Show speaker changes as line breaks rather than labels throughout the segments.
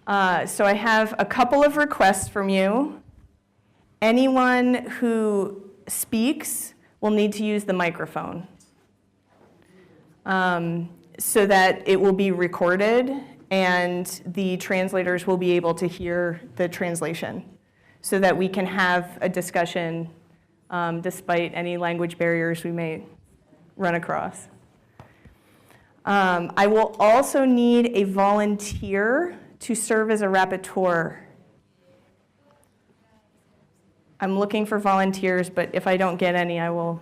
So I have a couple of requests from you. Anyone who speaks will need to use the microphone so that it will be recorded and the translators will be able to hear the translation so that we can have a discussion despite any language barriers we may run across. I will also need a volunteer to serve as a rapporteur. I'm looking for volunteers, but if I don't get any, I will.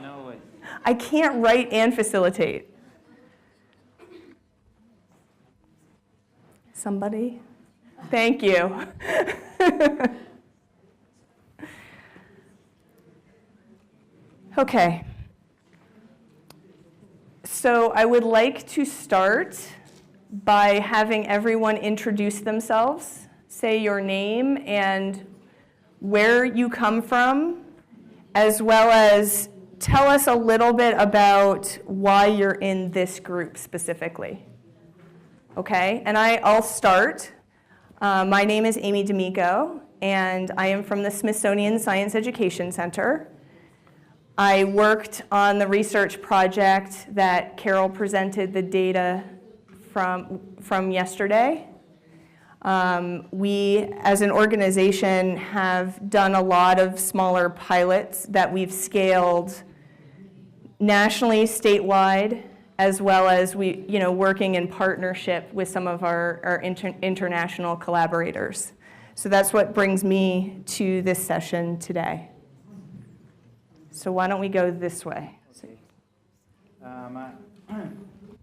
No way.
I can't write and facilitate. Somebody? Thank you. Okay. So I would like to start by having everyone introduce themselves, say your name and where you come from, as well as tell us a little bit about why you're in this group specifically. Okay, and I'll start. My name is Amy D'Amico, and I am from the Smithsonian Science Education Center. I worked on the research project that Carol presented the data from yesterday. We, as an organization, have done a lot of smaller pilots that we've scaled nationally, statewide, as well as working in partnership with some of our international collaborators. So that's what brings me to this session today. So why don't we go this way?
Okay.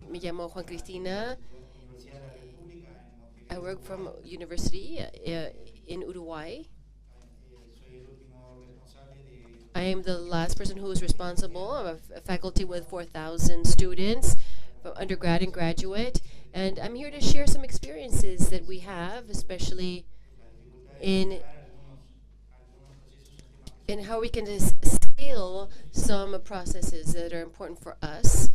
Me llamo Juan Cristina. I work from university in Uruguay. I am the last person who is responsible. I'm a faculty with 4,000 students, from undergrad and graduate, and I'm here to share some experiences that we have, especially in how we can scale some processes that are important for us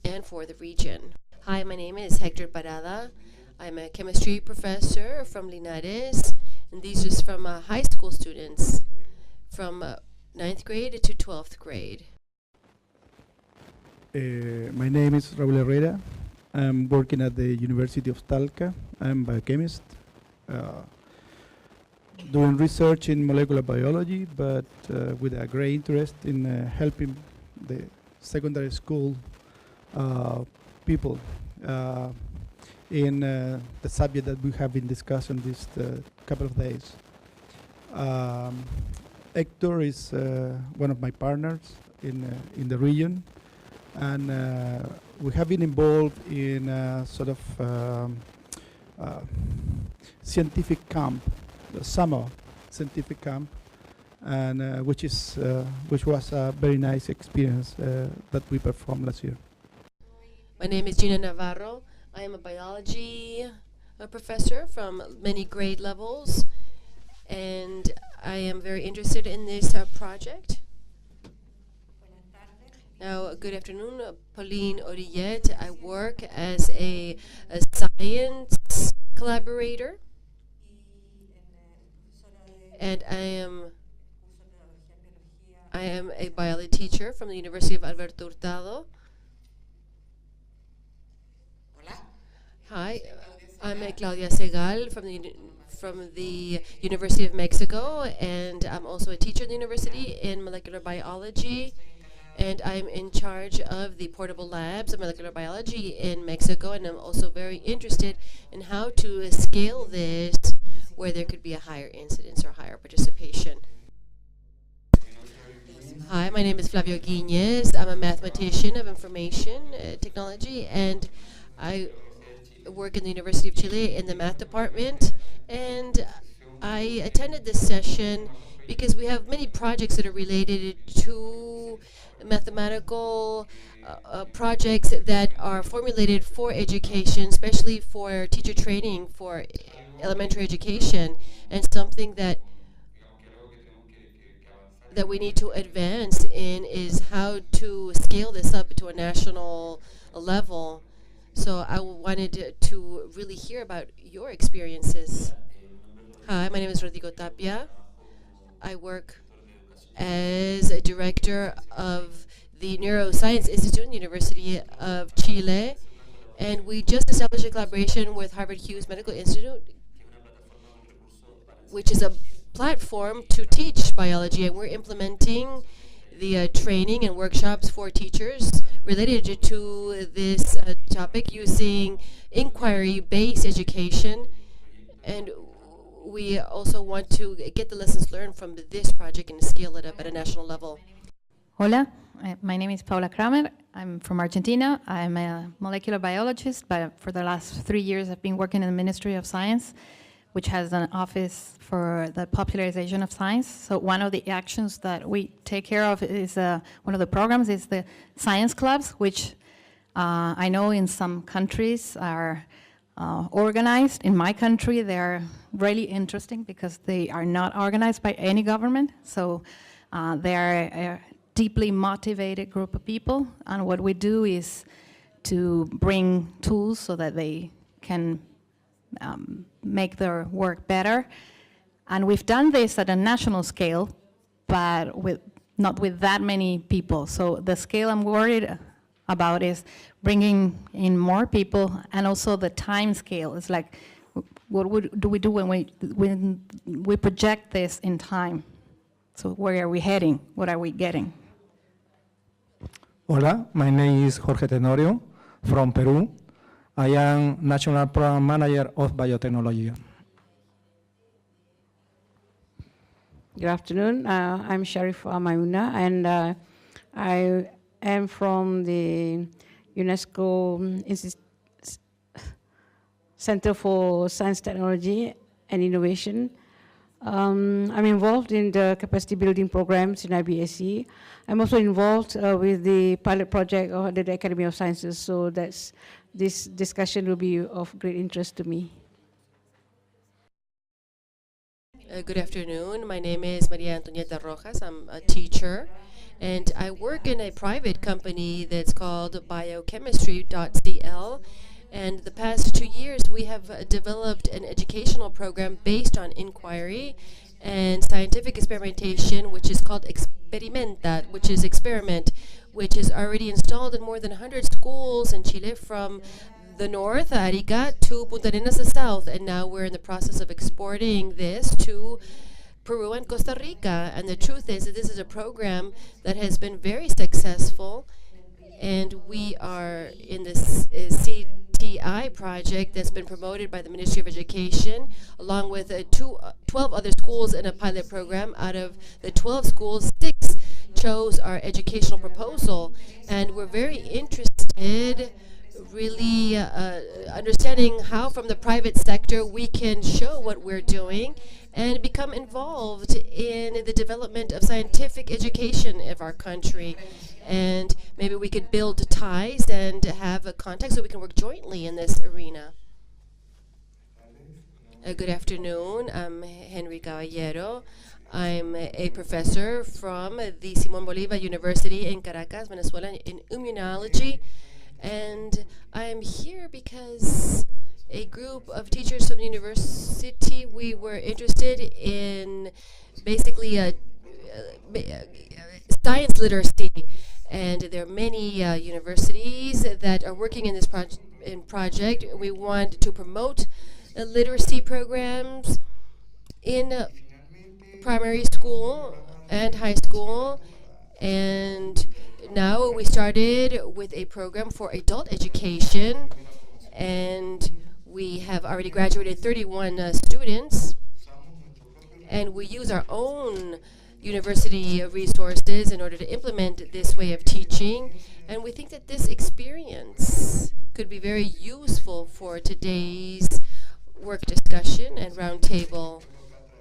and for the region. Hi, my name is Hector Parada. I'm a chemistry professor from Linares, and these are from high school students from 9th grade to 12th grade.
My name is Raúl Herrera. I'm working at the University of Talca. I'm a biochemist, doing research in molecular biology, but with a great interest in helping the secondary school people in the subject that we have been discussing this couple of days. Hector is one of my partners in the region, and we have been involved in a sort of scientific camp, the summer scientific camp, and which was a very nice experience that we performed last year.
My name is Gina Navarro. I am a biology professor from many grade levels, and I am very interested in this project. Now, good afternoon, Pauline Orillette. I work as a science collaborator, and I am a biology teacher from the University of Alberto Hurtado. Hi, I'm Claudia Segal from the University of Mexico, and I'm also a teacher at the university in molecular biology, and I'm in charge of the portable labs of molecular biology in Mexico, and I'm also very interested in how to scale this where there could be a higher incidence or higher participation. Hi, my name is Flavio Guiñez. I'm a mathematician of information technology, and I work in the University of Chile in the math department, and I attended this session because we have many projects that are related to mathematical projects that are formulated for education, especially for teacher training for elementary education, and something that we need to advance in is how to scale this up to a national level. So I wanted to really hear about your experiences. Hi, my name is Rodrigo Tapia. I work as a director of the Neuroscience Institute in the University of Chile. And we just established a collaboration with Harvard Hughes Medical Institute, which is a platform to teach biology. And we're implementing the training and workshops for teachers related to this topic using inquiry-based education. And we also want to get the lessons learned from this project and scale it up at a national level.
Hola, my name is Paula Kramer. I'm from Argentina. I'm a molecular biologist, but for the last 3 years I've been working in the Ministry of Science, which has an office for the popularization of science. So one of the actions that we take care of is, one of the programs is the science clubs, which I know in some countries are organized. In my country, they're really interesting because they are not organized by any government. So they are a deeply motivated group of people. And what we do is to bring tools so that they can make their work better. And we've done this at a national scale, but not with that many people. So the scale I'm worried about is bringing in more people, and also the time scale. It's like, what do we do when we project this in time? So where are we heading? What are we getting?
Hola, my name is Jorge Tenorio from Peru. I am National Program Manager of Biotechnology.
Good afternoon. I'm Sharifa Mauna, and I am from the UNESCO Center for Science, Technology, and Innovation. I'm involved in the capacity building programs in IBSE. I'm also involved with the pilot project of the Academy of Sciences, so this discussion will be of great interest to me.
Good afternoon. My name is Maria Antonieta Rojas. I'm a teacher, and I work in a private company that's called biochemistry.cl. And the past 2 years, we have developed an educational program based on inquiry and scientific experimentation, which is called Experimenta, which is experiment, which is already installed in more than 100 schools in Chile, from the north, Arica, to Punta Arenas, the south. And now we're in the process of exporting this to Peru and Costa Rica. And the truth is that this is a program that has been very successful. And we are in this CTI project that's been promoted by the Ministry of Education, along with 12 other schools in a pilot program. Out of the 12 schools, 6 chose our educational proposal. And we're very interested, really understanding how from the private sector we can show what we're doing and become involved in the development of scientific education of our country. And maybe we could build ties and have a contact so we can work jointly in this arena. Good afternoon. I'm Henry Caballero. I'm a professor from the Simón Bolívar University in Caracas, Venezuela, in immunology. And I'm here because a group of teachers from the university, we were interested in basically science literacy. And there are many universities that are working in this project. We want to promote literacy programs in primary school and high school. And now we started with a program for adult education, and we have already graduated 31 students, and we use our own university resources in order to implement this way of teaching. And we think that this experience could be very useful for today's work discussion and roundtable.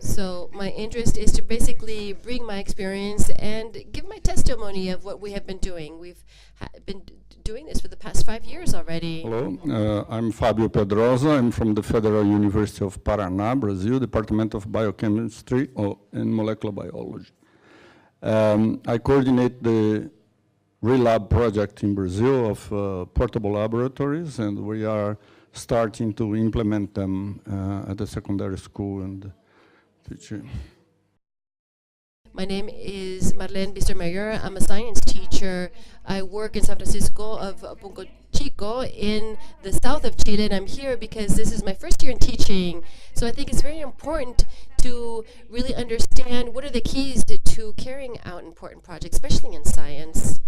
So my interest is to basically bring my experience and give my testimony of what we have been doing. We've been doing this for the past 5 years already.
Hello, I'm Fabio Pedrosa. I'm from the Federal University of Paraná, Brazil, Department of Biochemistry and Molecular Biology. I coordinate the ReLab project in Brazil of portable laboratories, and we are starting to implement them at the secondary school and teaching.
My name is Marlene Bistermeyer. I'm a science teacher. I work in San Francisco of Punco Chico in the south of Chile, and I'm here because this is my first year in teaching. So I think it's very important to really understand what are the keys to carrying out important projects, especially in science.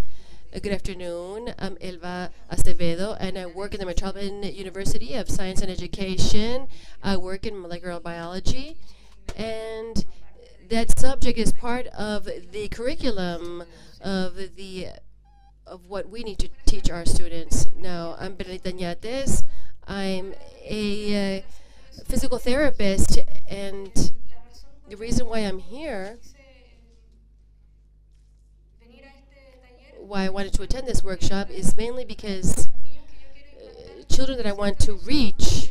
Good afternoon. I'm Elva Acevedo, and I work in the Metropolitan University of Science and Education. I work in molecular biology, and that subject is part of the curriculum of what we need to teach our students. Now, I'm Benedita Ñates. I'm a physical therapist, and the reason why I'm here, why I wanted to attend this workshop, is mainly because children that I want to reach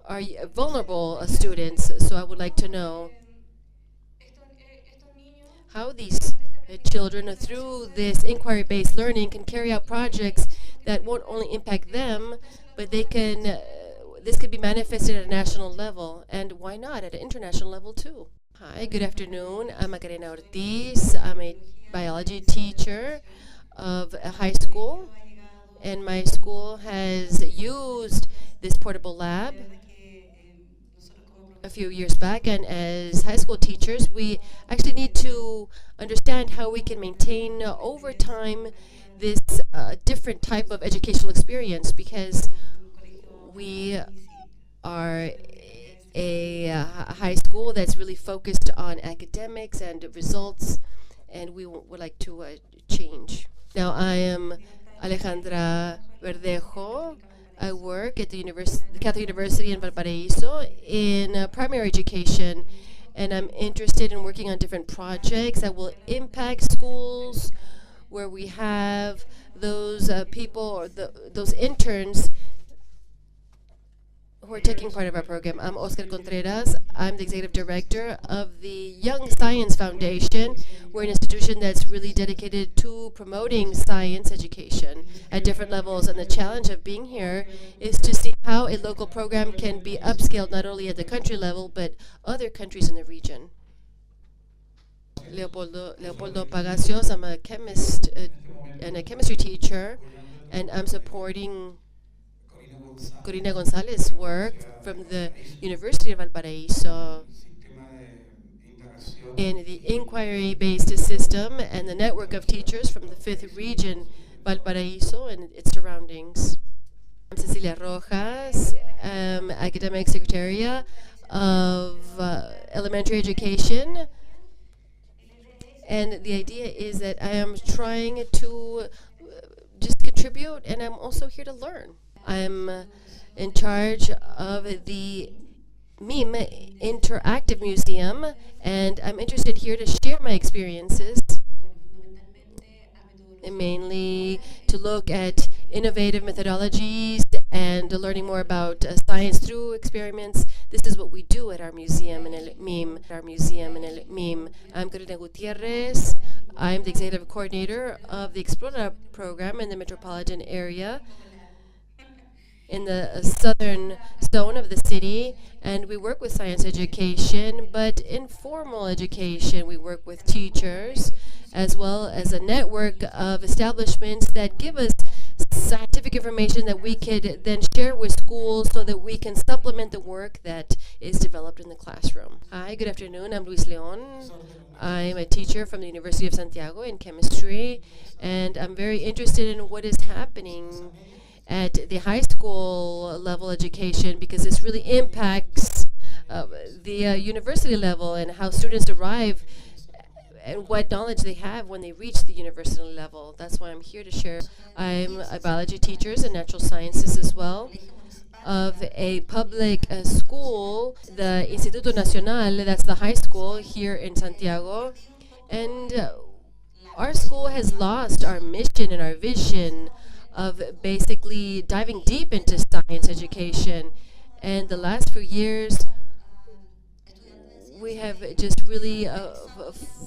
are vulnerable students, so I would like to know how these children, through this inquiry-based learning, can carry out projects that won't only impact them, but they can. This could be manifested at a national level, and why not at an international level too? Hi, good afternoon. I'm Macarena Ortiz. I'm a biology teacher of a high school, and my school has used this portable lab a few years back, and as high school teachers, we actually need to understand how we can maintain over time this different type of educational experience, because we are a high school that's really focused on academics and results, and we would like to change. Now, I am Alejandra Verdejo. I work at the Catholic University in Valparaiso in primary education, and I'm interested in working on different projects that will impact schools where we have those people or those interns who are taking part of our program. I'm Oscar Contreras. I'm the executive director of the Young Science Foundation. We're an institution that's really dedicated to promoting science education at different levels. And the challenge of being here is to see how a local program can be upscaled not only at the country level, but other countries in the region. Leopoldo Pagacios. I'm a chemist and a chemistry teacher, and I'm supporting Corina Gonzalez's work from the University of Valparaiso in the inquiry-based system and the network of teachers from the 5th region, Valparaiso and its surroundings. I'm Cecilia Rojas, academic secretariat of elementary education, and the idea is that I am trying to just contribute, and I'm also here to learn. I'm in charge of the MIM Interactive Museum, and I'm interested here to share my experiences, and mainly to look at innovative methodologies and learning more about science through experiments. This is what we do at our museum in El MIM. I'm Corina Gutierrez. I'm the executive coordinator of the Explora program in the metropolitan area, in the southern zone of the city, and we work with science education, but informal education. We work with teachers, as well as a network of establishments that give us scientific information that we could then share with schools so that we can supplement the work that is developed in the classroom. Hi, good afternoon. I'm Luis Leon. I'm a teacher from the University of Santiago in chemistry, and I'm very interested in what is happening at the high school level education, because this really impacts the university level and how students arrive and what knowledge they have when they reach the university level. That's why I'm here to share. I'm a biology teacher and natural sciences as well of a public school, the Instituto Nacional, that's the high school here in Santiago. And our school has lost our mission and our vision of basically diving deep into science education. And the last few years, we have just really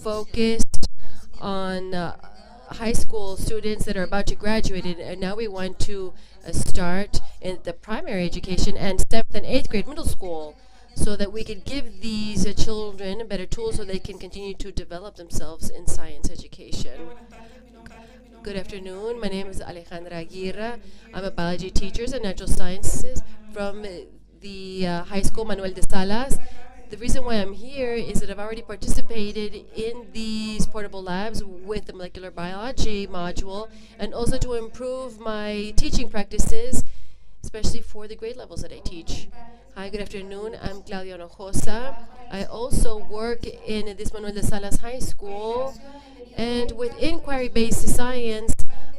focused on high school students that are about to graduate, and now we want to start in the primary education and 7th and 8th grade middle school, so that we can give these children better tools so they can continue to develop themselves in science education. Good afternoon. My name is Alejandra Aguirre. I'm a biology teacher and natural sciences from the high school Manuel de Salas. The reason why I'm here is that I've already participated in these portable labs with the molecular biology module, and also to improve my teaching practices, especially for the grade levels that I teach. Hi, good afternoon. I'm Claudia Hinojosa. I also work in this Manuel de Salas High School, and with inquiry-based science,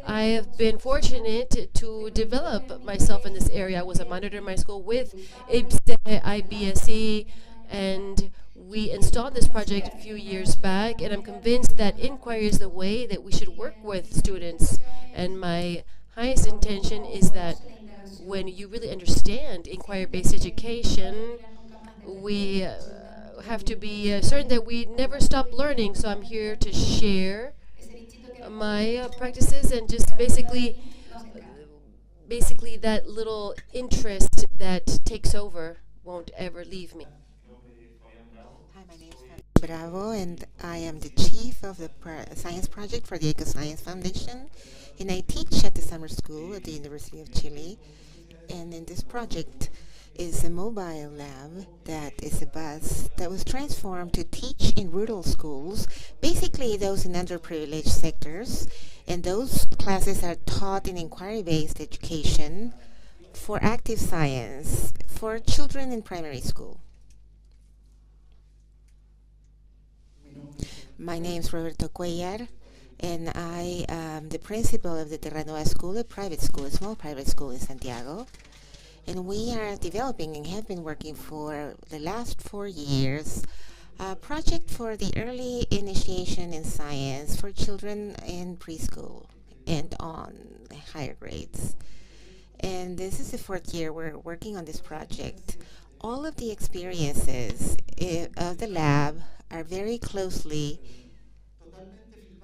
I have been fortunate to develop myself in this area. I was a monitor in my school with IBSE, and we installed this project a few years back, and I'm convinced that inquiry is the way that we should work with students. And my highest intention is that when you really understand inquiry-based education, we have to be certain that we never stop learning. So I'm here to share my practices, and just basically that little interest that takes over won't ever leave me.
Hi, my name is Fabián Bravo, and I am the chief of the science project for the EcoScience Foundation, and I teach at the summer school at the University of Chile. And in this project is a mobile lab that is a bus that was transformed to teach in rural schools, basically those in underprivileged sectors, and those classes are taught in inquiry-based education for active science for children in primary school. My name is Roberto Cuellar, and I am the principal of the Terranova School, a private school, a small private school in Santiago. And we are developing and have been working for the last 4 years a project for the early initiation in science for children in preschool and on higher grades. And this is the 4th year we're working on this project. All of the experiences of the lab are very closely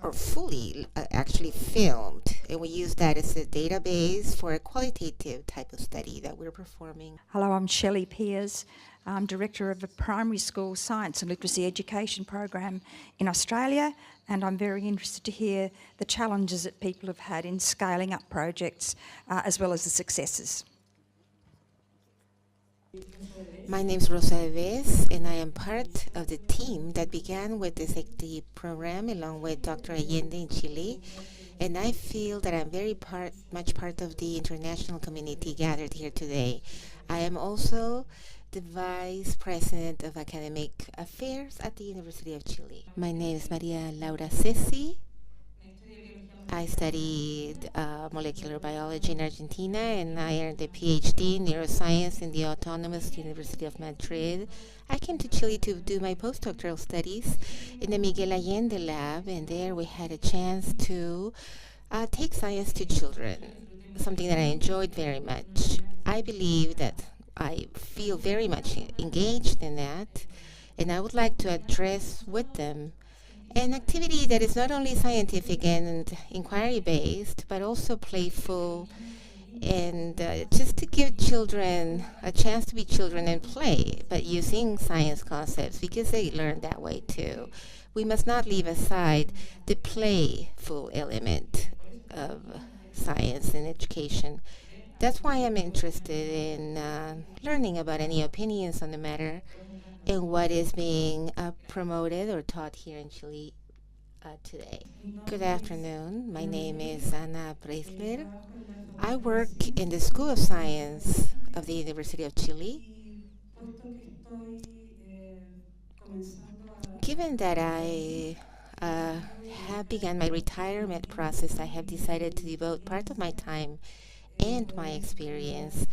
or fully actually filmed, and we use that as a database for a qualitative type of study that we're performing.
Hello, I'm Shelley Pears. I'm Director of a primary school science and literacy education program in Australia, and I'm very interested to hear the challenges that people have had in scaling up projects as well as the successes.
My name is Rosa Eves, and I am part of the team that began with this the program along with Dr. Allende in Chile. And I feel that I'm very much part of the international community gathered here today. I am also the Vice President of Academic Affairs at the University of Chile. My name is Maria Laura Ceci. I studied molecular biology in Argentina, and I earned a PhD in neuroscience in the Autonomous University of Madrid. I came to Chile to do my postdoctoral studies in the Miguel Allende lab, and there we had a chance to take science to children, something that I enjoyed very much. I believe that I feel very much engaged in that, and I would like to address with them an activity that is not only scientific and inquiry-based, but also playful, and just to give children a chance to be children and play, but using science concepts, because they learn that way too. We must not leave aside the playful element of science and education. That's why I'm interested in learning about any opinions on the matter and what is being promoted or taught here in Chile today. Good afternoon. My name is Ana Preisler. I work in the School of Science of the University of Chile. Given that I have begun my retirement process, I have decided to devote part of my time and my experience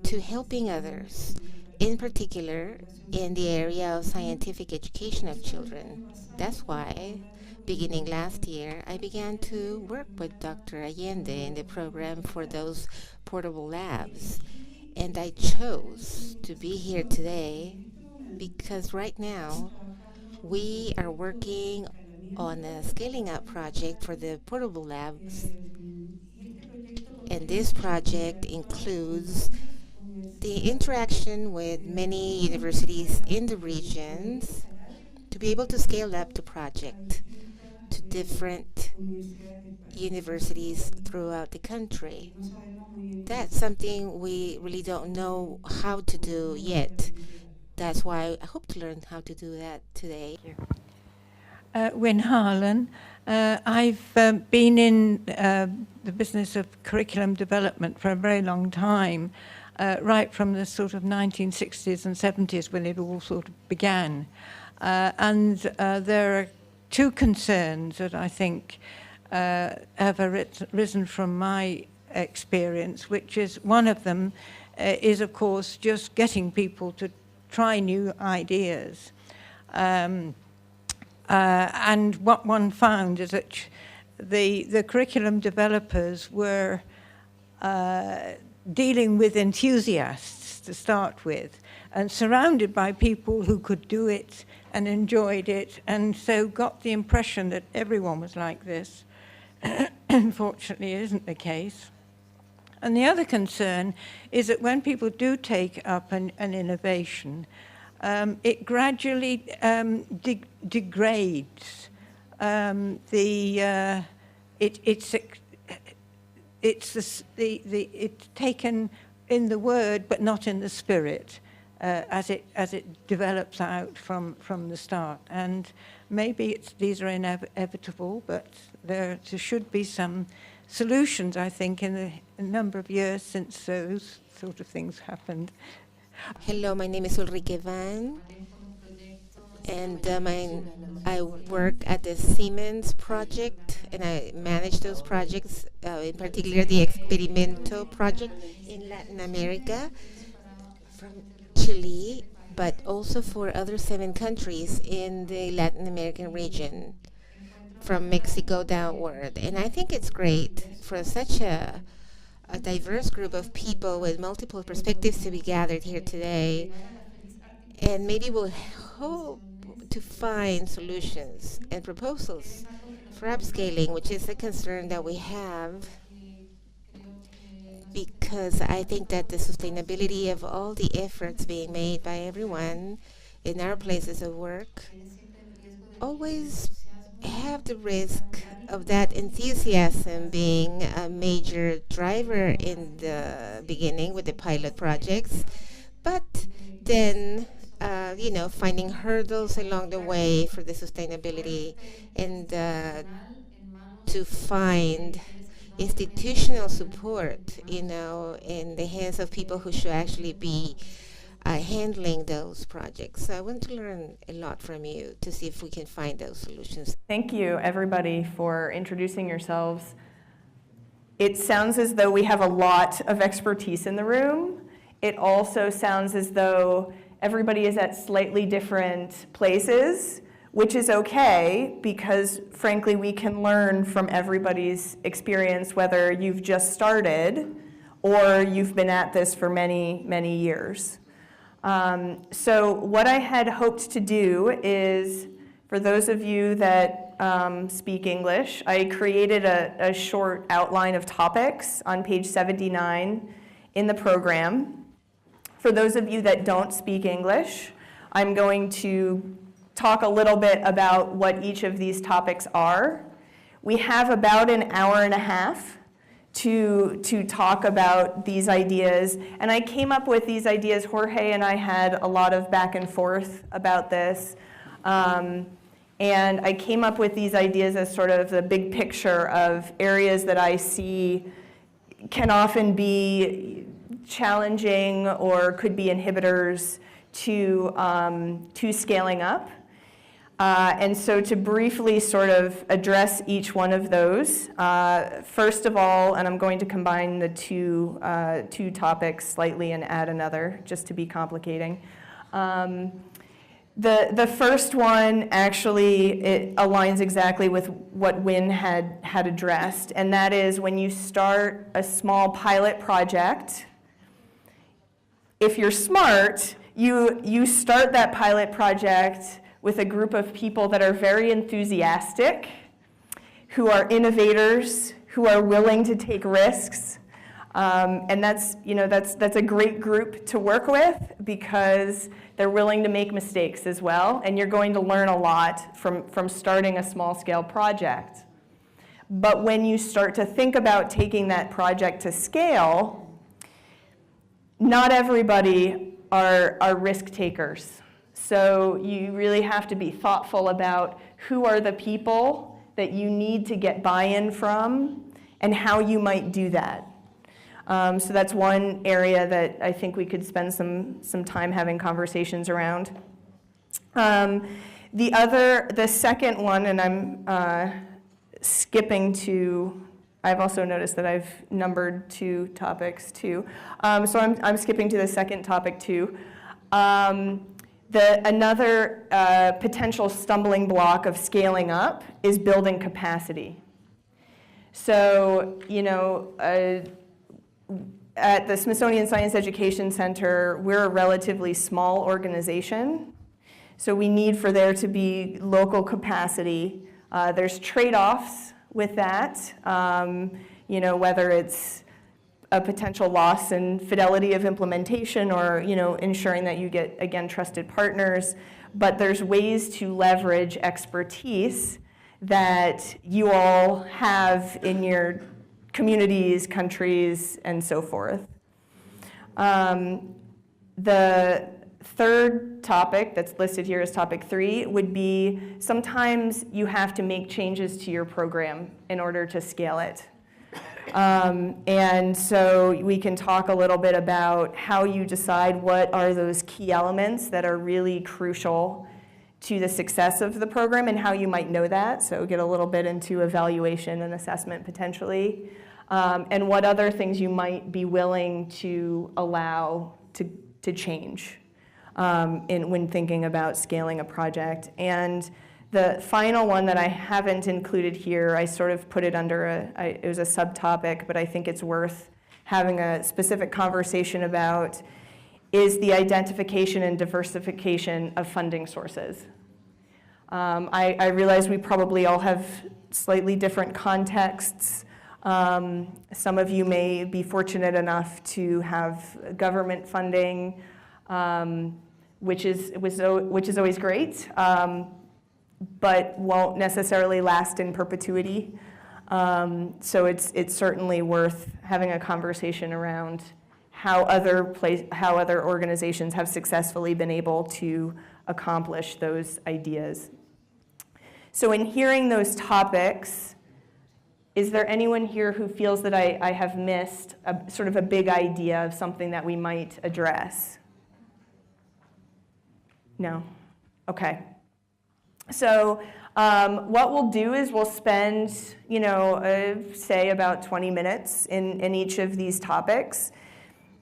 to helping others, in particular in the area of scientific education of children. That's why, beginning last year, I began to work with Dr. Allende in the program for those portable labs. And I chose to be here today because right now we are working on a scaling up project for the portable labs. And this project includes the interaction with many universities in the regions to be able to scale up the project to different universities throughout the country. That's something we really don't know how to do yet. That's why I hope to learn how to do that today.
Wyn Harlan. I've been in the business of curriculum development for a very long time, right from the sort of 1960s and 70s when it all sort of began. And there are two concerns that I think have arisen from my experience, which is one of them is, of course, just getting people to try new ideas. And what one found is that the curriculum developers were dealing with enthusiasts to start with, and surrounded by people who could do it and enjoyed it, and so got the impression that everyone was like this. Unfortunately, it isn't the case. And the other concern is that when people do take up an innovation, it gradually degrades. It's taken in the word, but not in the spirit, as it develops out from the start. And maybe these are inevitable, but there should be some solutions, I think, in the number of years since those sort of things happened.
Hello, my name is Ulrike Van, and I work at the Siemens project, and I manage those projects, in particular the Experimento project in Latin America, from Chile, but also for other 7 countries in the Latin American region, from Mexico downward. And I think it's great for such a diverse group of people with multiple perspectives to be gathered here today. And maybe we'll hope to find solutions and proposals for upscaling, which is a concern that we have, because I think that the sustainability of all the efforts being made by everyone in our places of work always have the risk of that enthusiasm being a major driver in the beginning with the pilot projects, but then finding hurdles along the way for the sustainability, and to find institutional support, in the hands of people who should actually be handling those projects. So I want to learn a lot from you to see if we can find those solutions.
Thank you, everybody, for introducing yourselves. It sounds as though we have a lot of expertise in the room. It also sounds as though everybody is at slightly different places, which is okay, because frankly, we can learn from everybody's experience, whether you've just started or you've been at this for many, many years. So what I had hoped to do is, for those of you that speak English, I created a short outline of topics on page 79 in the program. For those of you that don't speak English, I'm going to talk a little bit about what each of these topics are. We have about an hour and a half to talk about these ideas. And I came up with these ideas. Jorge and I had a lot of back and forth about this. And I came up with these ideas as sort of the big picture of areas that I see can often be challenging or could be inhibitors to scaling up. And so to briefly sort of address each one of those, first of all, and I'm going to combine the two topics slightly and add another, just to be complicating. The first one, actually, it aligns exactly with what Wyn had addressed, and that is when you start a small pilot project, if you're smart, you start that pilot project with a group of people that are very enthusiastic, who are innovators, who are willing to take risks. And that's a great group to work with because they're willing to make mistakes as well, and you're going to learn a lot from starting a small-scale project. But when you start to think about taking that project to scale, not everybody are risk takers. So you really have to be thoughtful about who are the people that you need to get buy-in from and how you might do that. So that's one area that I think we could spend some time having conversations around. The second one, and I'm skipping to, I've also noticed that I've numbered 2 topics too. So I'm skipping to the second topic too. Another potential stumbling block of scaling up is building capacity. So, at the Smithsonian Science Education Center, we're a relatively small organization. So we need for there to be local capacity. There's trade-offs with that, whether it's a potential loss in fidelity of implementation or, ensuring that you get, again, trusted partners. But there's ways to leverage expertise that you all have in your communities, countries, and so forth. The third topic that's listed here as topic 3 would be sometimes you have to make changes to your program in order to scale it. And so we can talk a little bit about how you decide what are those key elements that are really crucial to the success of the program and how you might know that. So get a little bit into evaluation and assessment potentially. And what other things you might be willing to allow to change when thinking about scaling a project. And the final one that I haven't included here, I sort of put it under it was a subtopic, but I think it's worth having a specific conversation about, is the identification and diversification of funding sources. I realize we probably all have slightly different contexts. Some of you may be fortunate enough to have government funding, which is always great, but won't necessarily last in perpetuity. So it's certainly worth having a conversation around how other organizations have successfully been able to accomplish those ideas. So in hearing those topics, is there anyone here who feels that I have missed sort of a big idea of something that we might address? No? Okay. So what we'll do is we'll spend, say about 20 minutes in each of these topics.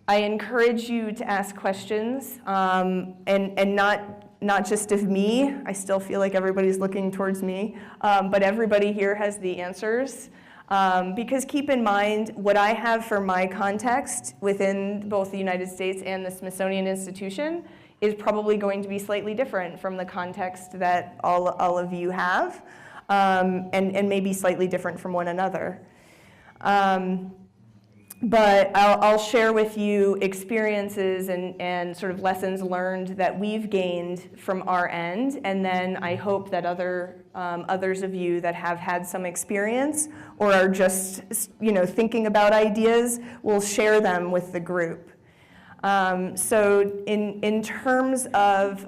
I encourage you to ask questions, and not just of me. I still feel like everybody's looking towards me, but everybody here has the answers. Because keep in mind, what I have for my context within both the United States and the Smithsonian Institution is probably going to be slightly different from the context that all of you have, and maybe slightly different from one another. But I'll share with you experiences and sort of lessons learned that we've gained from our end, and then I hope that others of you that have had some experience or are just thinking about ideas will share them with the group. So in terms of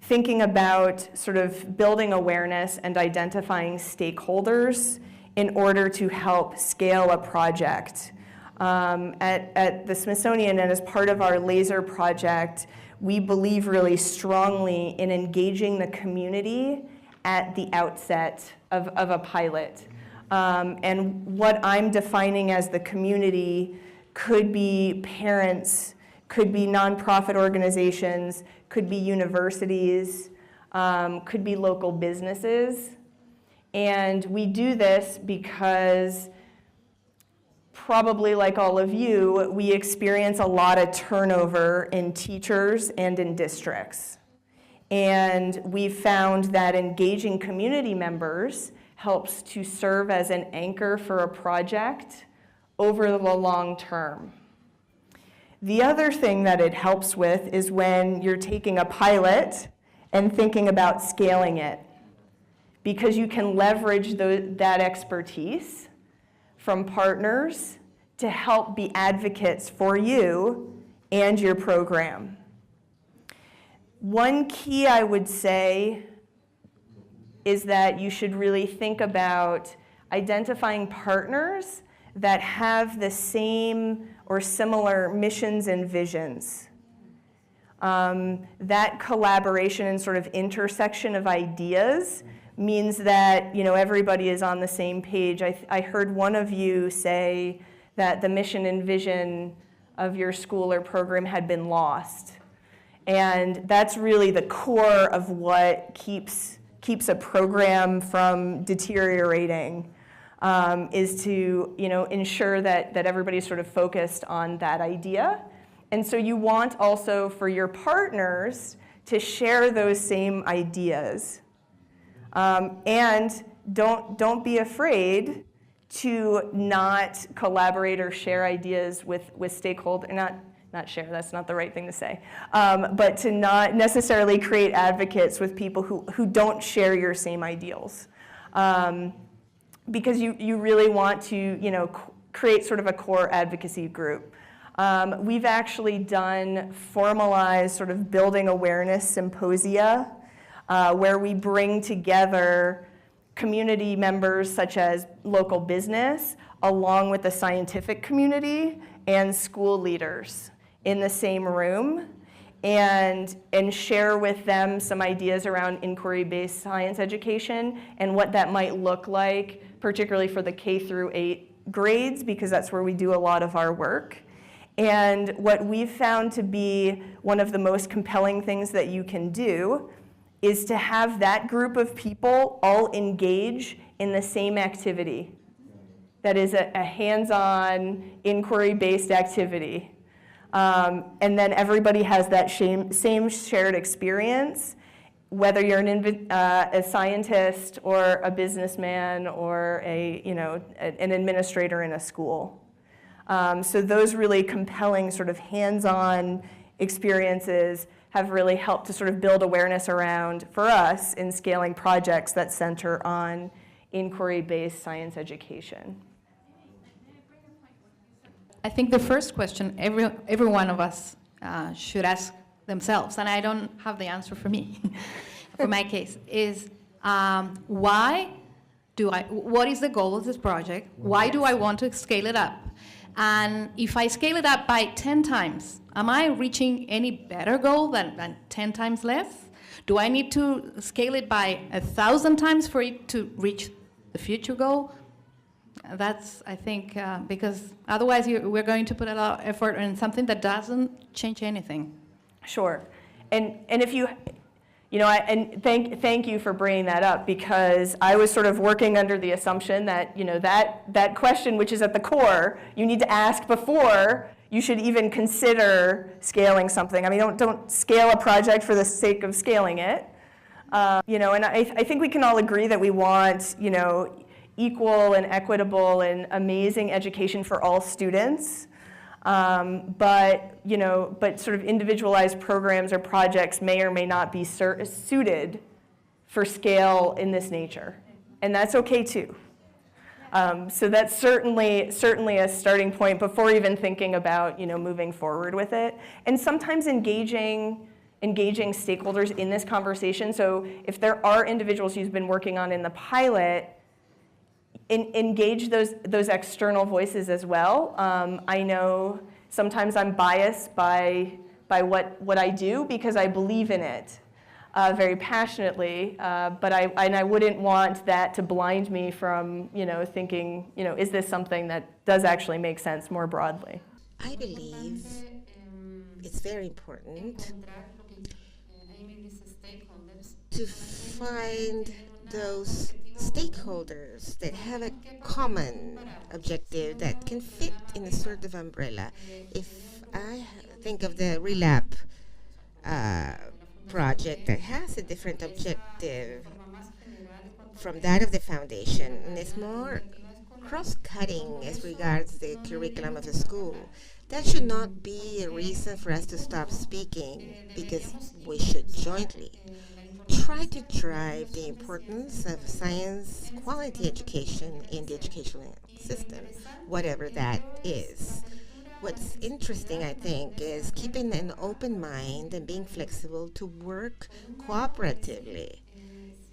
thinking about sort of building awareness and identifying stakeholders in order to help scale a project. At the Smithsonian and as part of our LASER project, we believe really strongly in engaging the community at the outset of a pilot. And what I'm defining as the community could be parents, could be nonprofit organizations, could be universities, could be local businesses. And we do this because, probably like all of you, we experience a lot of turnover in teachers and in districts. And we've found that engaging community members helps to serve as an anchor for a project over the long term. The other thing that it helps with is when you're taking a pilot and thinking about scaling it, because you can leverage that expertise from partners to help be advocates for you and your program. One key I would say is that you should really think about identifying partners that have the same or similar missions and visions. That collaboration and sort of intersection of ideas means that, you know, everybody is on the same page. I heard one of you say that the mission and vision of your school or program had been lost. And that's really the core of what keeps a program from deteriorating, is to, you know, ensure that everybody's sort of focused on that idea. And so you want also for your partners to share those same ideas. And don't be afraid to not collaborate or share ideas with stakeholders, not share, that's not the right thing to say, but to not necessarily create advocates with people who don't share your same ideals. Because you really want to, you know, create sort of a core advocacy group. We've actually done formalized sort of building awareness symposia where we bring together community members such as local business along with the scientific community and school leaders in the same room and share with them some ideas around inquiry-based science education and what that might look like, particularly for the K through 8 grades, because that's where we do a lot of our work. And what we've found to be one of the most compelling things that you can do is to have that group of people all engage in the same activity. That is a hands-on, inquiry-based activity. And then everybody has that same shared experience, whether you're a scientist or a businessman or an administrator in a school. So those really compelling sort of hands-on experiences have really helped to sort of build awareness around, for us, in scaling projects that center on inquiry-based science education.
I think the first question every one of us should ask themselves, and I don't have the answer for me, for my case, is what is the goal of this project? Why do I want to scale it up? And if I scale it up by 10 times, am I reaching any better goal than 10 times less? Do I need to scale it by 1,000 times for it to reach the future goal? That's, I think, because otherwise we're going to put a lot of effort in something that doesn't change anything.
Sure. And if you know, thank you for bringing that up, because I was sort of working under the assumption that, you know, that question, which is at the core, you need to ask before you should even consider scaling something. I mean, don't scale a project for the sake of scaling it. You know, and I think we can all agree that we want, you know, equal and equitable and amazing education for all students. But sort of individualized programs or projects may or may not be suited for scale in this nature. And that's okay too. So that's certainly a starting point before even thinking about, you know, moving forward with it. And sometimes engaging stakeholders in this conversation. So if there are individuals you've been working on in the pilot, engage those external voices as well. I know sometimes I'm biased by what I do because I believe in it very passionately, but I wouldn't want that to blind me from, you know, thinking, you know, is this something that does actually make sense more broadly?
I believe it's very important to find those stakeholders that have a common objective that can fit in a sort of umbrella. If I think of the RELAP project that has a different objective from that of the foundation, and it's more cross-cutting as regards the curriculum of the school, that should not be a reason for us to stop speaking, because we should jointly try to drive the importance of science quality education in the educational system, whatever that is. What's interesting, I think, is keeping an open mind and being flexible to work cooperatively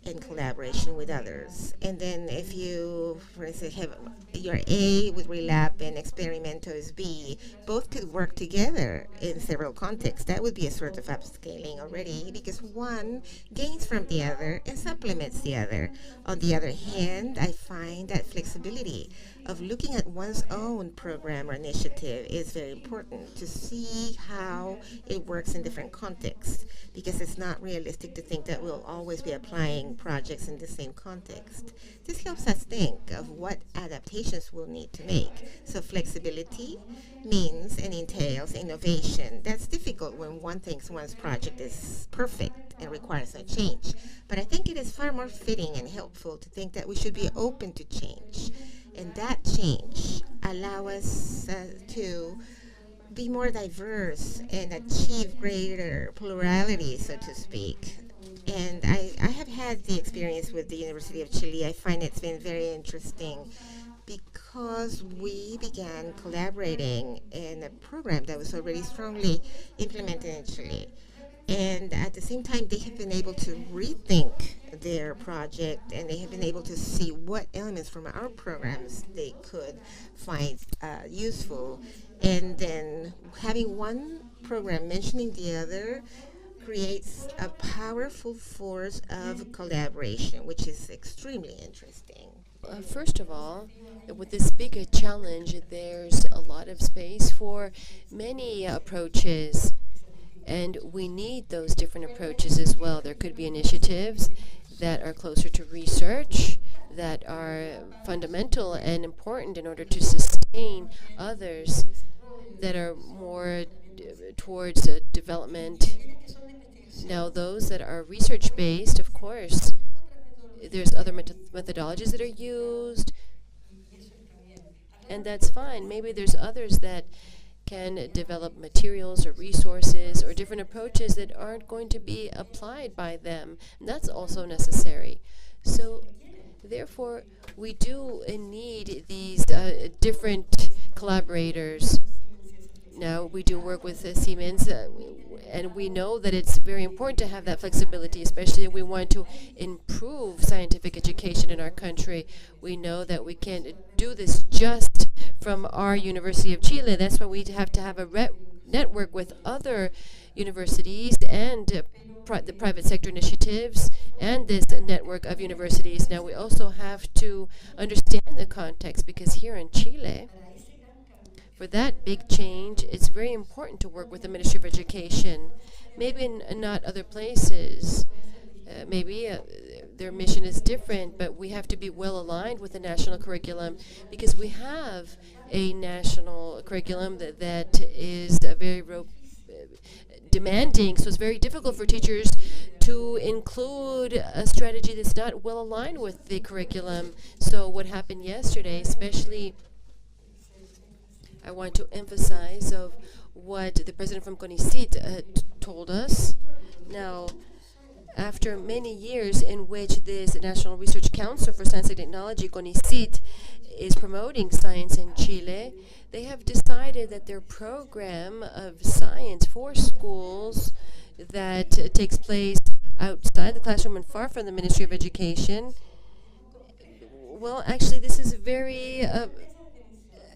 in collaboration with others. And then if you, for instance, have your A with Relap and Experimentos B, both could work together in several contexts. That would be a sort of upscaling already, because one gains from the other and supplements the other. On the other hand, I find that flexibility of looking at one's own program or initiative is very important to see how it works in different contexts, because it's not realistic to think that we'll always be applying projects in the same context. This helps us think of what adaptations we'll need to make. So flexibility means and entails innovation. That's difficult when one thinks one's project is perfect and requires no change. But I think it is far more fitting and helpful to think that we should be open to change. And that change allow us to be more diverse and achieve greater plurality, so to speak. And I have had the experience with the University of Chile. I find it's been very interesting because we began collaborating in a program that was already strongly implemented in Chile. And at the same time, they have been able to rethink their project, and they have been able to see what elements from our programs they could find useful. And then having one program mentioning the other creates a powerful force of collaboration, which is extremely interesting.
First of all, with this big challenge, there's a lot of space for many approaches. And we need those different approaches as well. There could be initiatives that are closer to research, that are fundamental and important in order to sustain others that are more towards development. Now, those that are research-based, of course, there's other methodologies that are used, and that's fine. Maybe there's others that can develop materials or resources or different approaches that aren't going to be applied by them. And that's also necessary. So therefore, we do need these different collaborators. Now, we do work with Siemens, and we know that it's very important to have that flexibility, especially if we want to improve scientific education in our country. We know that we can't do this just from our University of Chile. That's why we have to have a network with other universities and the private sector initiatives and this network of universities. Now, we also have to understand the context, because here in Chile, for that big change, it's very important to work with the Ministry of Education. Maybe not other places. Maybe their mission is different, but we have to be well aligned with the national curriculum, because we have a national curriculum that is very demanding, so it's very difficult for teachers to include a strategy that's not well aligned with the curriculum. So what happened yesterday, especially, I want to emphasize of what the president from CONICYT told us. Now, after many years in which this National Research Council for Science and Technology, CONICYT, is promoting science in Chile, they have decided that their program of science for schools that takes place outside the classroom and far from the Ministry of Education, well, actually, this is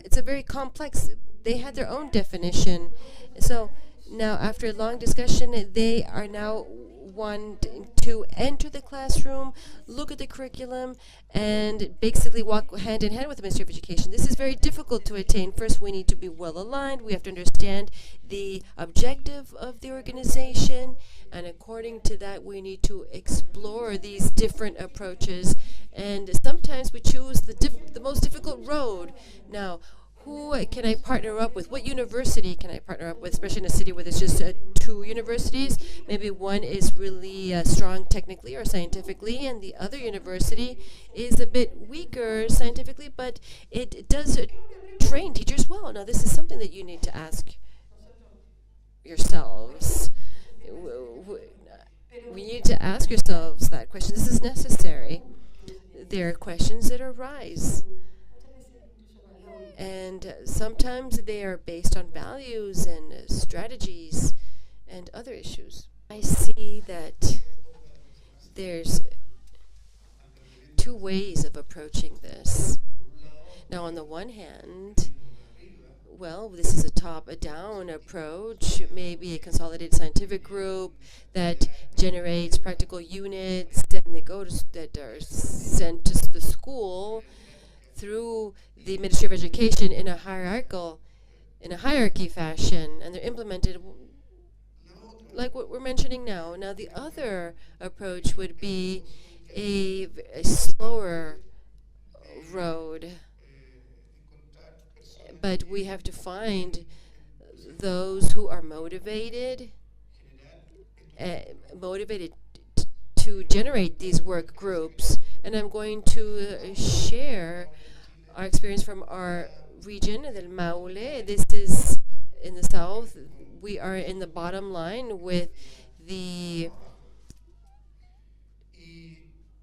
it's a very complex, they had their own definition. So now, after a long discussion, they are now wanting to enter the classroom, look at the curriculum, and basically walk hand in hand with the Ministry of Education. This is very difficult to attain. First, we need to be well aligned. We have to understand the objective of the organization, and according to that, we need to explore these different approaches. And sometimes we choose the most difficult road. Now, who can I partner up with? What university can I partner up with, especially in a city where there's just 2 universities? Maybe one is really strong technically or scientifically, and the other university is a bit weaker scientifically, but it does train teachers well. Now, this is something that you need to ask yourselves. We need to ask yourselves that question. This is necessary. There are questions that arise. And sometimes they are based on values and strategies and other issues. I see that there's 2 ways of approaching this. Now, on the one hand, well, this is a top-down approach, maybe a consolidated scientific group that generates practical units, and they go to that are sent to the school through the Ministry of Education in a hierarchy fashion, and they're implemented like what we're mentioning now. Now, the other approach would be a slower road. But we have to find those who are motivated to generate these work groups. And I'm going to share our experience from our region, del Maule. This is in the south. We are in the bottom line with the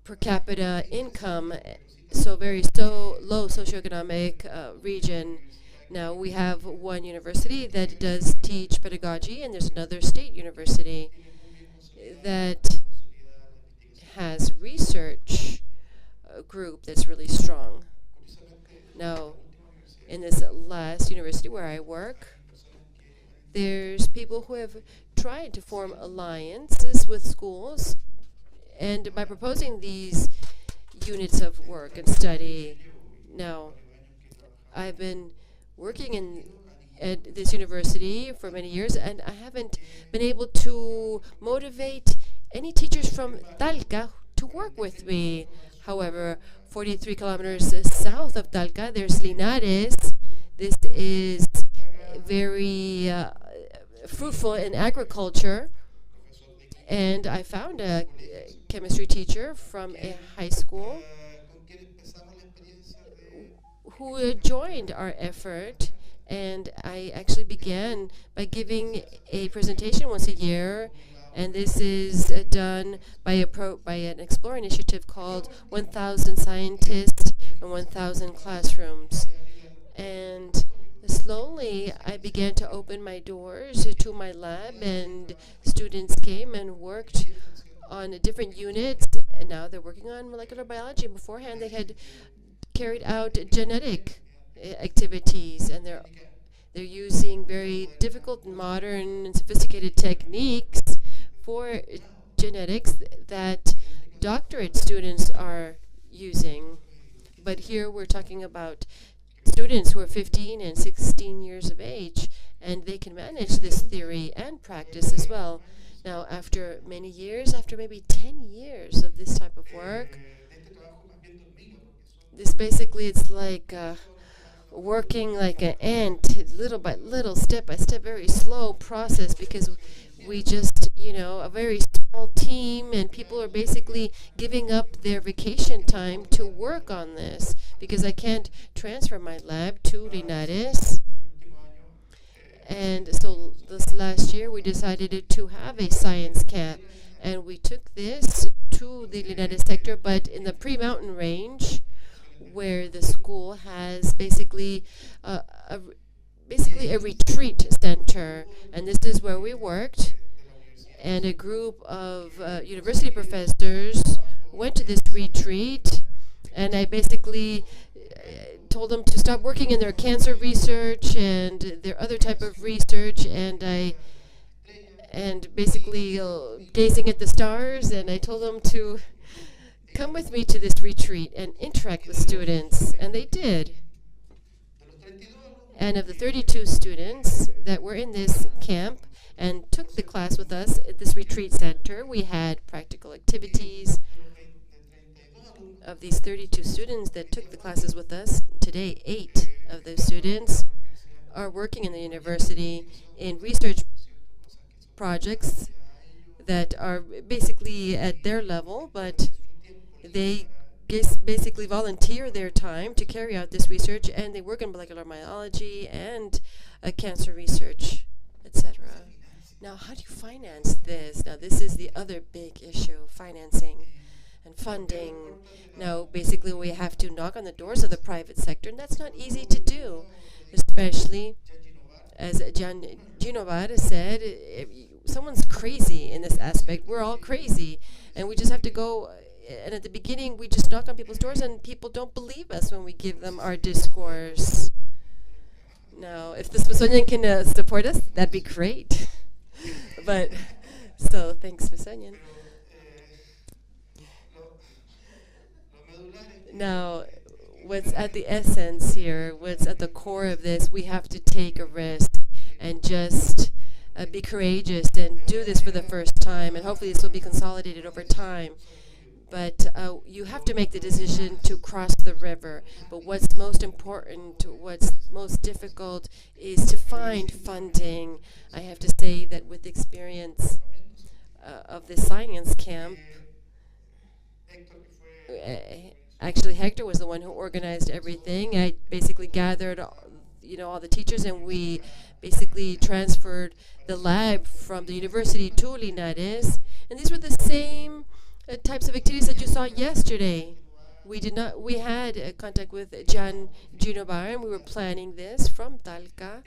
per capita income, so low socioeconomic region. Now, we have one university that does teach pedagogy, and there's another state university that has research group that's really strong. Now, in this last university where I work, there's people who have tried to form alliances with schools, and by proposing these units of work and study. Now, I've been working at this university for many years, and I haven't been able to motivate any teachers from Talca to work with me. However, 43 kilometers south of Talca, there's Linares. This is very fruitful in agriculture, and I found a chemistry teacher from a high school who joined our effort, and I actually began by giving a presentation once a year, and this is done by an Explore initiative called 1,000 Scientists and 1,000 Classrooms. And slowly I began to open my doors to my lab, and students came and worked on different units, and now they're working on molecular biology. Beforehand, they had carried out genetic activities, and they're using very difficult, modern, and sophisticated techniques for genetics that doctorate students are using. But here we're talking about students who are 15 and 16 years of age, and they can manage this theory and practice as well. Now, after many years, after maybe 10 years of this type of work, this basically, it's like working like an ant, little by little, step by step, very slow process, because we just, a very small team, and people are basically giving up their vacation time to work on this, because I can't transfer my lab to Linares. And so this last year, we decided to have a science camp, and we took this to the Linares sector, but in the pre-mountain range, where the school has basically a retreat center, and this is where we worked. And a group of university professors went to this retreat, and I basically told them to stop working in their cancer research and their other type of research, and basically gazing at the stars, and I told them to come with me to this retreat and interact with students, and they did. And of the 32 students that were in this camp and took the class with us at this retreat center, we had practical activities. Of these 32 students that took the classes with us, today 8 of the students are working in the university in research projects that are basically at their level, but they basically volunteer their time to carry out this research, and they work in molecular biology and cancer research, etc. Now, how do you finance this? Now, this is the other big issue, financing and funding. Now, basically, we have to knock on the doors of the private sector, and that's not easy to do, especially, as Jan Ginovar said, someone's crazy in this aspect. We're all crazy, and we just have to go. And at the beginning, we just knock on people's doors, and people don't believe us when we give them our discourse. Now, if the Smithsonian can support us, that'd be great. But, so, thanks, Smithsonian. Now, what's at the essence here, what's at the core of this, we have to take a risk and just be courageous and do this for the first time, and hopefully this will be consolidated over time. But you have to make the decision to cross the river. But what's most important, what's most difficult, is to find funding. I have to say that with experience of the science camp, actually Hector was the one who organized everything. I basically gathered all the teachers, and we basically transferred the lab from the university to Linares. And these were the same types of activities that you saw yesterday. We had contact with Jan Ginovar, and we were planning this from Talca.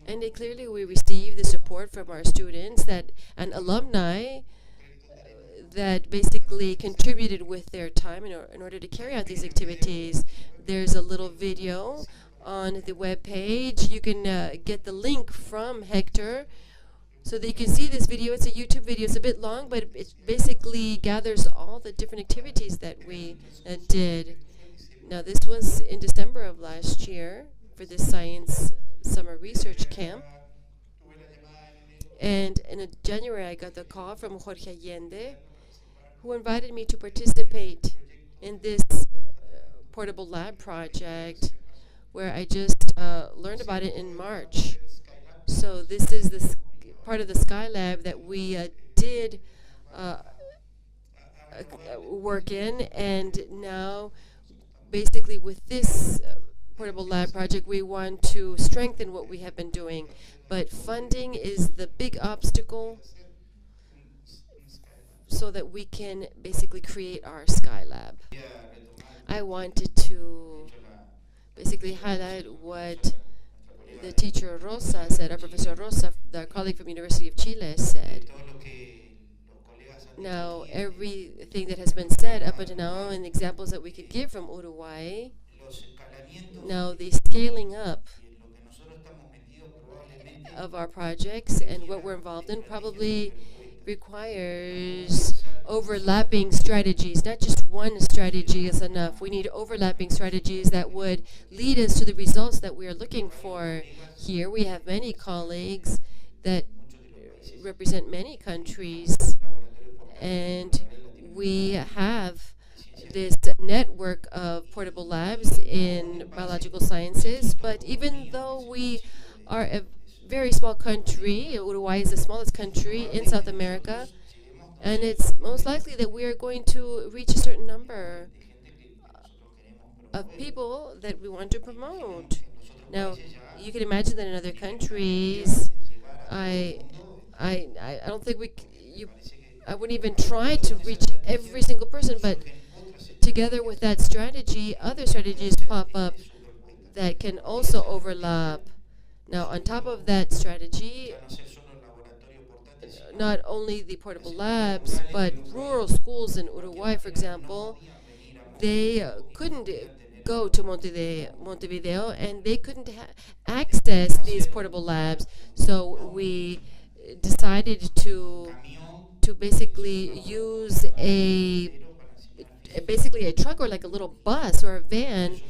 And clearly we received the support from our students and alumni that basically contributed with their time in order to carry out these activities. There's a little video on the web page. You can get the link from Hector so that you can see this video. It's a YouTube video. It's a bit long, but it basically gathers all the different activities that we did. Now, this was in December of last year for this science summer research camp. And in January, I got the call from Jorge Allende, who invited me to participate in this portable lab project, where I just learned about it in March. So this is this part of the Skylab that we did work in, and now basically with this portable lab project we want to strengthen what we have been doing, but funding is the big obstacle so that we can basically create our Skylab. I wanted to basically highlight what the teacher Rosa said, our Professor Rosa, our colleague from University of Chile, said. Now, everything that has been said up until now and examples that we could give from Uruguay, now the scaling up of our projects and what we're involved in probably requires overlapping strategies. Not just one strategy is enough. We need overlapping strategies that would lead us to the results that we are looking for here. We have many colleagues that represent many countries, and we have this network of portable labs in biological sciences. But even though we are a very small country, Uruguay is the smallest country in South America, and it's most likely that we are going to reach a certain number of people that we want to promote. Now, you can imagine that in other countries, I don't think I wouldn't even try to reach every single person, but together with that strategy, other strategies pop up that can also overlap. Now, on top of that strategy, not only the portable labs, but rural schools in Uruguay, for example, they couldn't go to Montevideo, and they couldn't access these portable labs. So we decided to basically use basically a truck or like a little bus or a van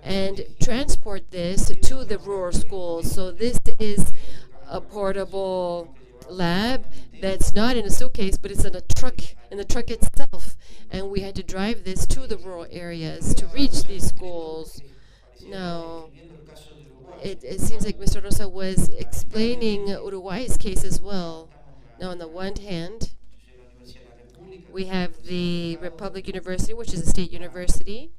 and transport this to the rural schools. So this is a portable lab that's not in a suitcase, but it's in the truck itself. And we had to drive this to the rural areas to reach these schools. Now, it seems like Mr. Rosa was explaining Uruguay's case as well. Now, on the one hand, we have the Republic University, which is a state university,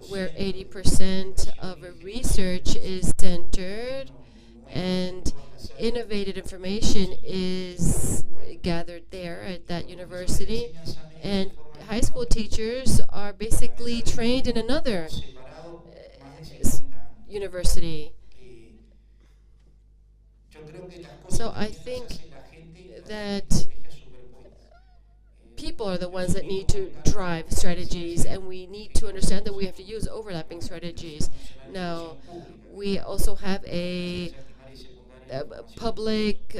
where 80% of research is centered and innovative information is gathered there at that university. And high school teachers are basically trained in another university. So I think that people are the ones that need to drive strategies, and we need to understand that we have to use overlapping strategies. Now, we also have a public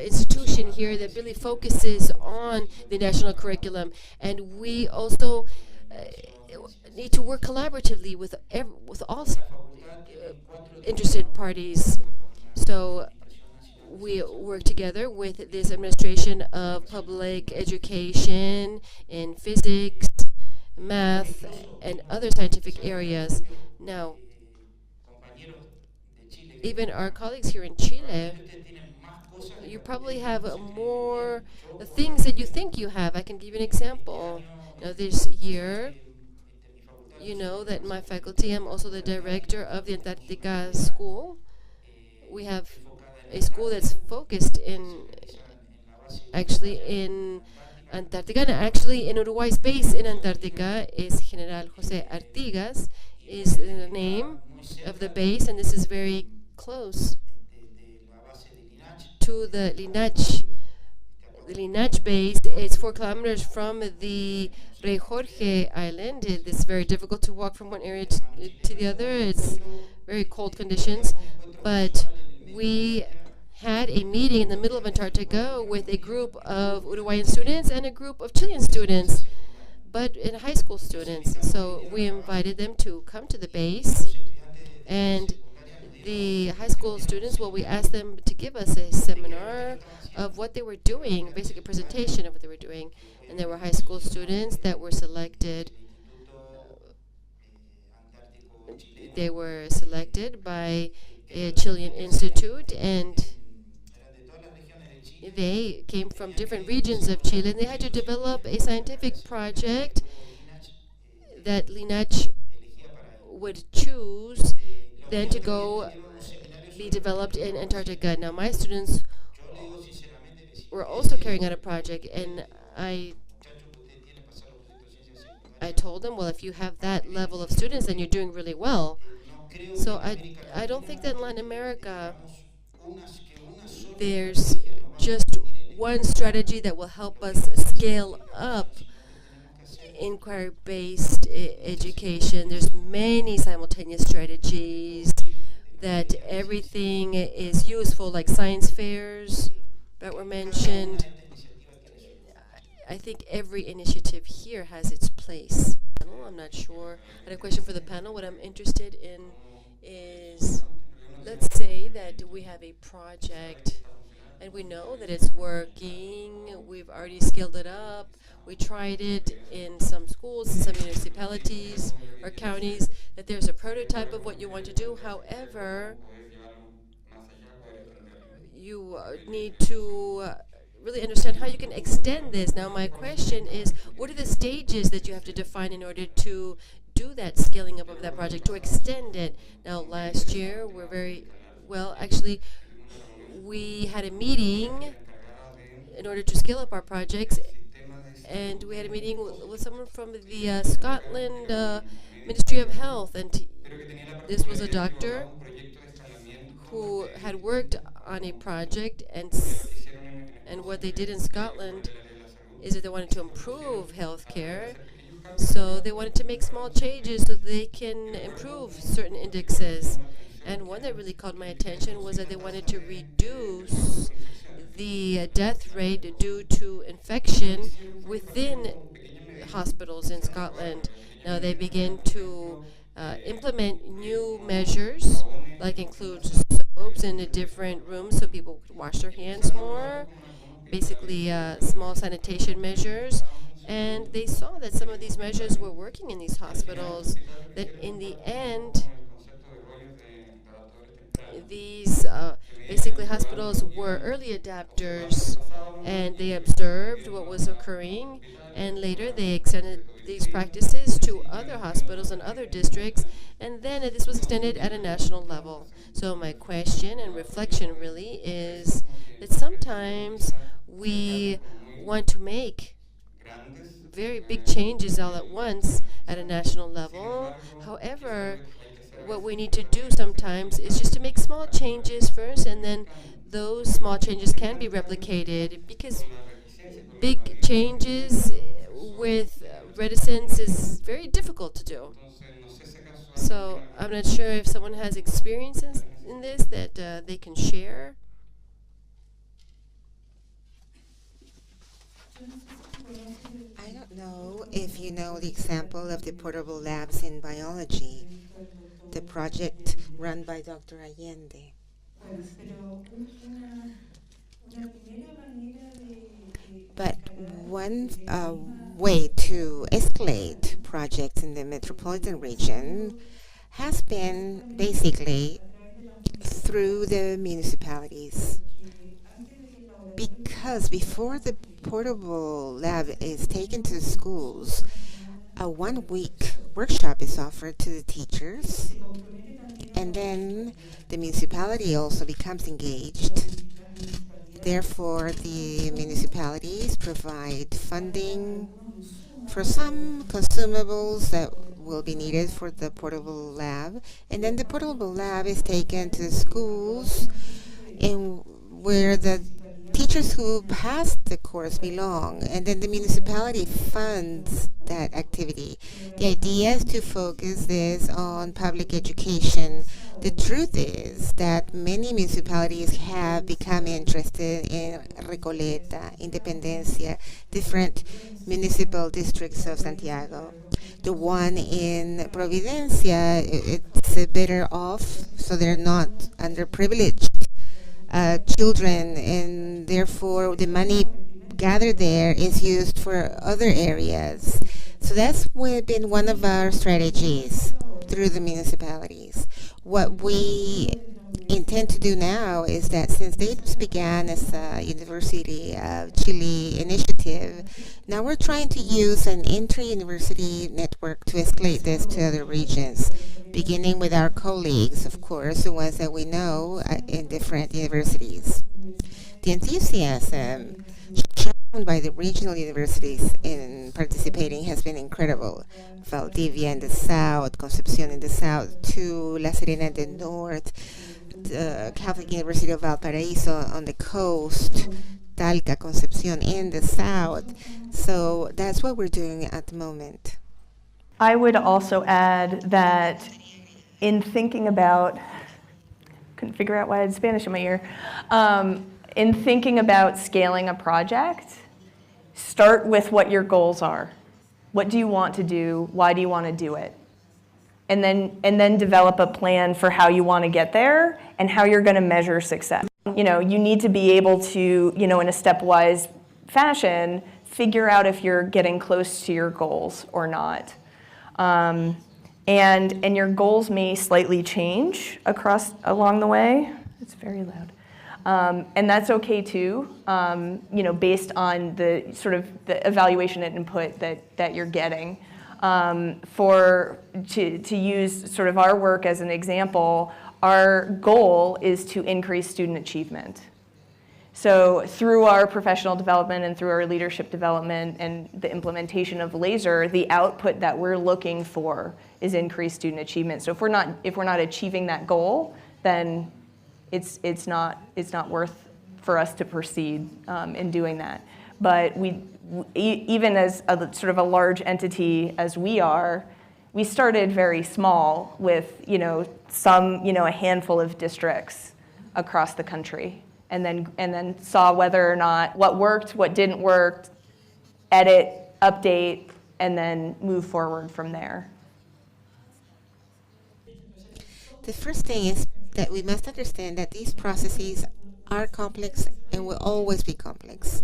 institution here that really focuses on the national curriculum, and we also need to work collaboratively with all interested parties. So we work together with this administration of public education in physics, math, and other scientific areas. Now, even our colleagues here in Chile, you probably have more things that you think you have. I can give you an example. Now, this year, you know that in my faculty, I'm also the director of the Antarctica School. We have a school that's focused actually in Antarctica, and actually in Uruguay's base in Antarctica is General José Artigas, is the name of the base, and this is very close to the Linach. The Linach base is 4 kilometers from the Rey Jorge Island. It's very difficult to walk from one area to the other. It's very cold conditions, but we had a meeting in the middle of Antarctica with a group of Uruguayan students and a group of Chilean students, but in high school students. So we invited them to come to the base, and the high school students, well, we asked them to give us a seminar of what they were doing, basically a presentation of what they were doing. And there were high school students that were selected. They were selected by a Chilean institute, and they came from different regions of Chile, and they had to develop a scientific project that Linach would choose then to go be developed in Antarctica. Now, my students were also carrying out a project, and I told them, well, if you have that level of students, then you're doing really well. So I don't think that in Latin America there's just one strategy that will help us scale up inquiry-based education. There's many simultaneous strategies that everything is useful, like science fairs that were mentioned. I think every initiative here has its place. I'm not sure. I had a question for the panel. What I'm interested in is, let's say that we have a project and we know that it's working. We've already scaled it up. We tried it in some schools, in some municipalities or counties, that there's a prototype of what you want to do. However, you need to really understand how you can extend this. Now, my question is, what are the stages that you have to define in order to do that scaling up of that project, to extend it? Now, last year, we're very, well, actually, we had a meeting in order to scale up our projects, and we had a meeting with someone from the Scotland Ministry of Health, and this was a doctor who had worked on a project, and what they did in Scotland is that they wanted to improve healthcare. So they wanted to make small changes so they can improve certain indexes. And one that really caught my attention was that they wanted to reduce the death rate due to infection within hospitals in Scotland. Now they begin to implement new measures, like include soaps in a different room so people could wash their hands more, basically small sanitation measures. And they saw that some of these measures were working in these hospitals, that in the end, these basically hospitals were early adapters, and they observed what was occurring, and later they extended these practices to other hospitals and other districts, and then this was extended at a national level. So my question and reflection really is that sometimes we want to make very big changes all at once at a national level. However, what we need to do sometimes is just to make small changes first, and then those small changes can be replicated, because big changes with reticence is very difficult to do. So I'm not sure if someone has experiences in this that they can share.
I don't know if you know the example of the portable labs in biology, the project run by Dr. Allende. But one way to escalate projects in the metropolitan region has been basically through the municipalities. Because before the portable lab is taken to the schools, a 1-week workshop is offered to the teachers, and then the municipality also becomes engaged. Therefore, the municipalities provide funding for some consumables that will be needed for the portable lab, and then the portable lab is taken to the schools in where the teachers who passed the course belong, and then the municipality funds that activity. The idea is to focus this on public education. The truth is that many municipalities have become interested in Recoleta, Independencia, different municipal districts of Santiago. The one in Providencia, it's better off, so they're not underprivileged children, and therefore the money gathered there is used for other areas. So that's been one of our strategies through the municipalities. What we intend to do now is that since they began as a University of Chile initiative, now we're trying to use an inter-university network to escalate this to other regions, beginning with our colleagues, of course, the ones that we know in different universities. The enthusiasm shown by the regional universities in participating has been incredible. Valdivia in the south, Concepcion in the south, to La Serena in the north, the Catholic University of Valparaiso on the coast, Talca, Concepcion in the south. So that's what we're doing at the moment.
I would also add that in thinking about, couldn't figure out why I had Spanish in my ear, in thinking about scaling a project, start with what your goals are. What do you want to do? Why do you want to do it? And then develop a plan for how you want to get there and how you're going to measure success. You know, you need to be able to, in a stepwise fashion, figure out if you're getting close to your goals or not. And your goals may slightly change along the way. It's very loud. And that's okay too, based on the sort of the evaluation and input that you're getting. To use sort of our work as an example, our goal is to increase student achievement. So through our professional development and through our leadership development and the implementation of LASER, the output that we're looking for is increased student achievement. So if we're not achieving that goal, then it's not worth for us to proceed in doing that. But even as a sort of a large entity as we are, we started very small with a handful of districts across the country, and then saw whether or not what worked, what didn't work, edit, update, and then move forward from there.
The first thing is that we must understand that these processes are complex and will always be complex.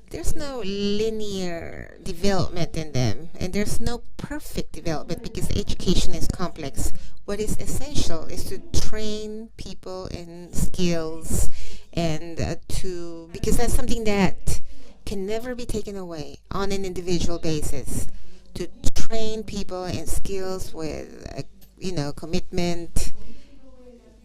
There's no linear development in them, and there's no perfect development because education is complex. What is essential is to train people in skills and because that's something that can never be taken away on an individual basis. To train people in skills with, commitment.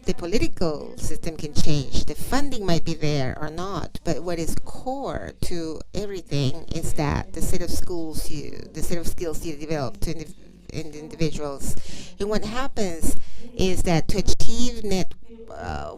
The political system can change. The funding might be there or not, but what is core to everything is that the set of skills you develop to individuals. And what happens is that to achieve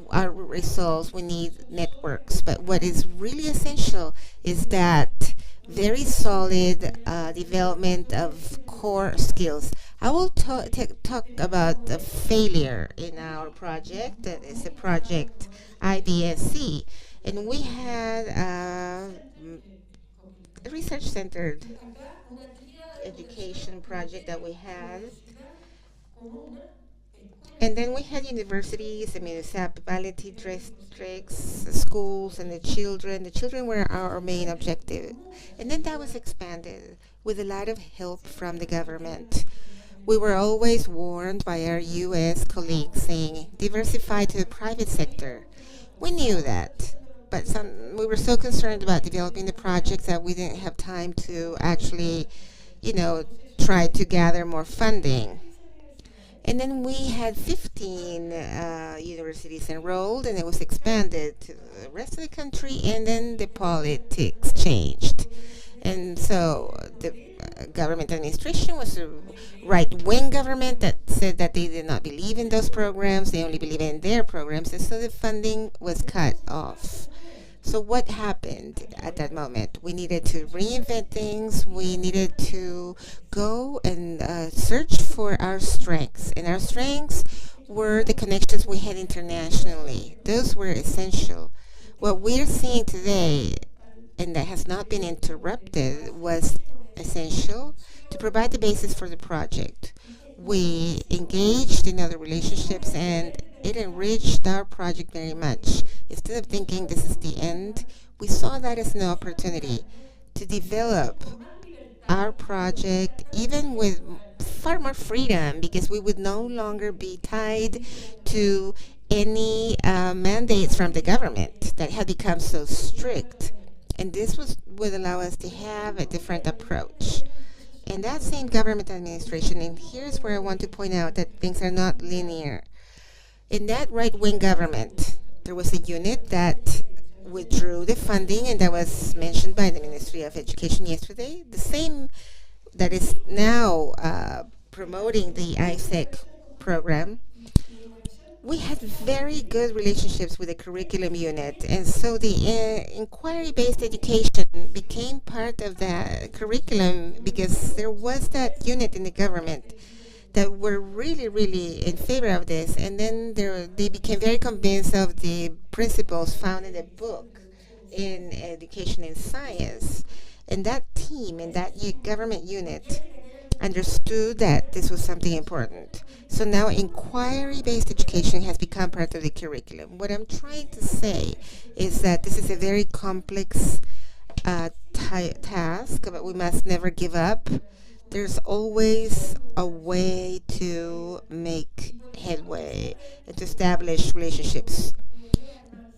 our results, we need networks. But what is really essential is that very solid development of core skills. I will talk about a failure in our project. That is a project IBSC. And we had a research-centered education project that we had. And then we had universities, the municipality districts, the schools, and the children. The children were our main objective. And then that was expanded with a lot of help from the government. We were always warned by our U.S. colleagues saying, diversify to the private sector. We knew that, but we were so concerned about developing the projects that we didn't have time to actually, try to gather more funding. And then we had 15 universities enrolled, and it was expanded to the rest of the country, and then the politics changed. And so the government administration was a right-wing government that said that they did not believe in those programs, they only believe in their programs, and so the funding was cut off. So what happened at that moment? We needed to reinvent things. We needed to go and search for our strengths. And our strengths were the connections we had internationally. Those were essential. What we're seeing today, and that has not been interrupted, was essential to provide the basis for the project. We engaged in other relationships, and it enriched our project very much. Instead of thinking this is the end, we saw that as an opportunity to develop our project even with far more freedom, because we would no longer be tied to any mandates from the government that had become so strict. And this would allow us to have a different approach. And that same government administration, and here's where I want to point out that things are not linear. In that right-wing government, there was a unit that withdrew the funding, and that was mentioned by the Ministry of Education yesterday. The same that is now promoting the ISEC program. We had very good relationships with the curriculum unit, and so the inquiry-based education became part of the curriculum because there was that unit in the government that were really, really in favor of this, and then they became very convinced of the principles found in the book in Education and Science. And that team and that government unit understood that this was something important. So now inquiry-based education has become part of the curriculum. What I'm trying to say is that this is a very complex task, but we must never give up. There's always a way to make headway and to establish relationships.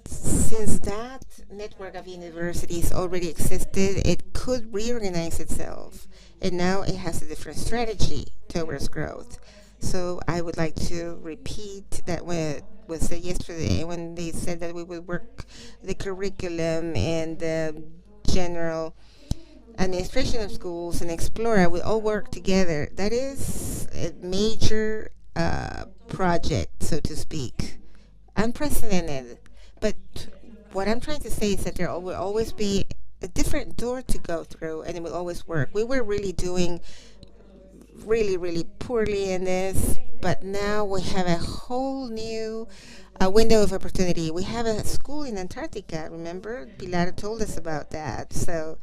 Since that network of universities already existed, it could reorganize itself. And now it has a different strategy towards growth. So I would like to repeat that what was said yesterday when they said that we would work the curriculum and the general administration of schools and Explora, we all work together. That is a major project, so to speak. Unprecedented. But what I'm trying to say is that there will always be a different door to go through, and it will always work. We were really doing really poorly in this, but now we have a whole new window of opportunity. We have a school in Antarctica, remember? Pilar told us about that. So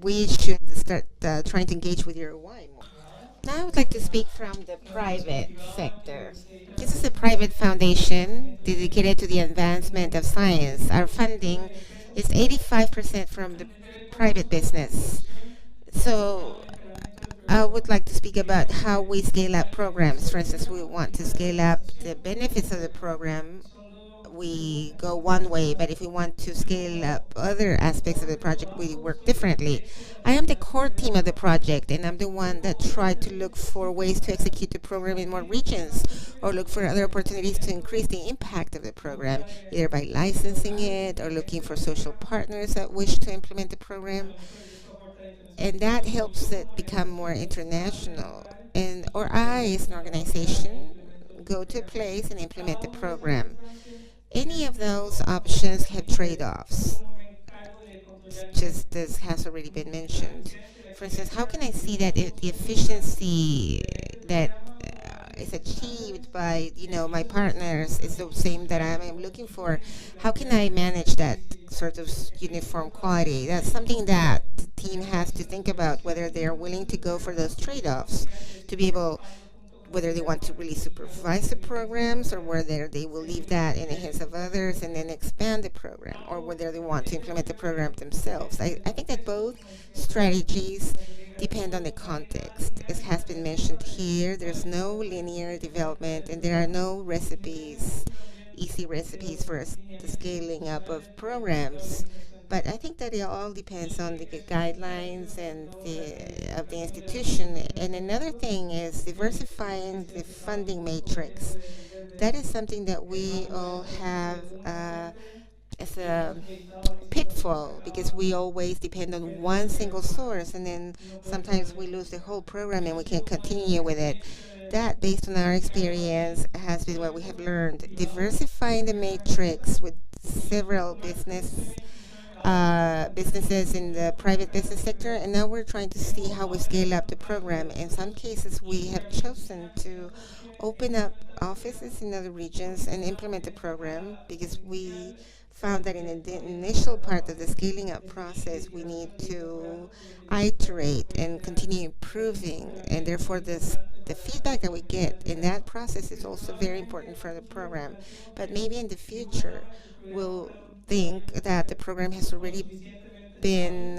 we should start trying to engage with Uruguay more. Now I would like to speak from the private sector. This is a private foundation dedicated to the advancement of science. Our funding is 85% from the private business. So I would like to speak about how we scale up programs. For instance, we want to scale up the benefits of the program. We go one way, but if we want to scale up other aspects of the project, we work differently. I am the core team of the project, and I'm the one that tried to look for ways to execute the program in more regions, or look for other opportunities to increase the impact of the program, either by licensing it or looking for social partners that wish to implement the program. And that helps it become more international. Or I, as an organization, go to a place and implement the program. Any of those options have trade-offs, just as has already been mentioned. For instance, how can I see that the efficiency that is achieved by my partners is the same that I'm looking for? How can I manage that sort of uniform quality? That's something that the team has to think about, whether they are willing to go for those trade-offs to be able, whether they want to really supervise the programs, or whether they will leave that in the hands of others and then expand the program, or whether they want to implement the program themselves. I think that both strategies depend on the context. As has been mentioned here, there's no linear development, and there are no recipes, easy recipes for the scaling up of programs. But I think that it all depends on the guidelines and of the institution. And another thing is diversifying the funding matrix. That is something that we all have as a pitfall, because we always depend on one single source, and then sometimes we lose the whole program and we can't continue with it. That, based on our experience, has been what we have learned. Diversifying the matrix with several businesses in the private business sector, and now we're trying to see how we scale up the program. In some cases, we have chosen to open up offices in other regions and implement the program, because we found that in the initial part of the scaling up process, we need to iterate and continue improving, and therefore the feedback that we get in that process is also very important for the program. But maybe in the future, we'll think that the program has already been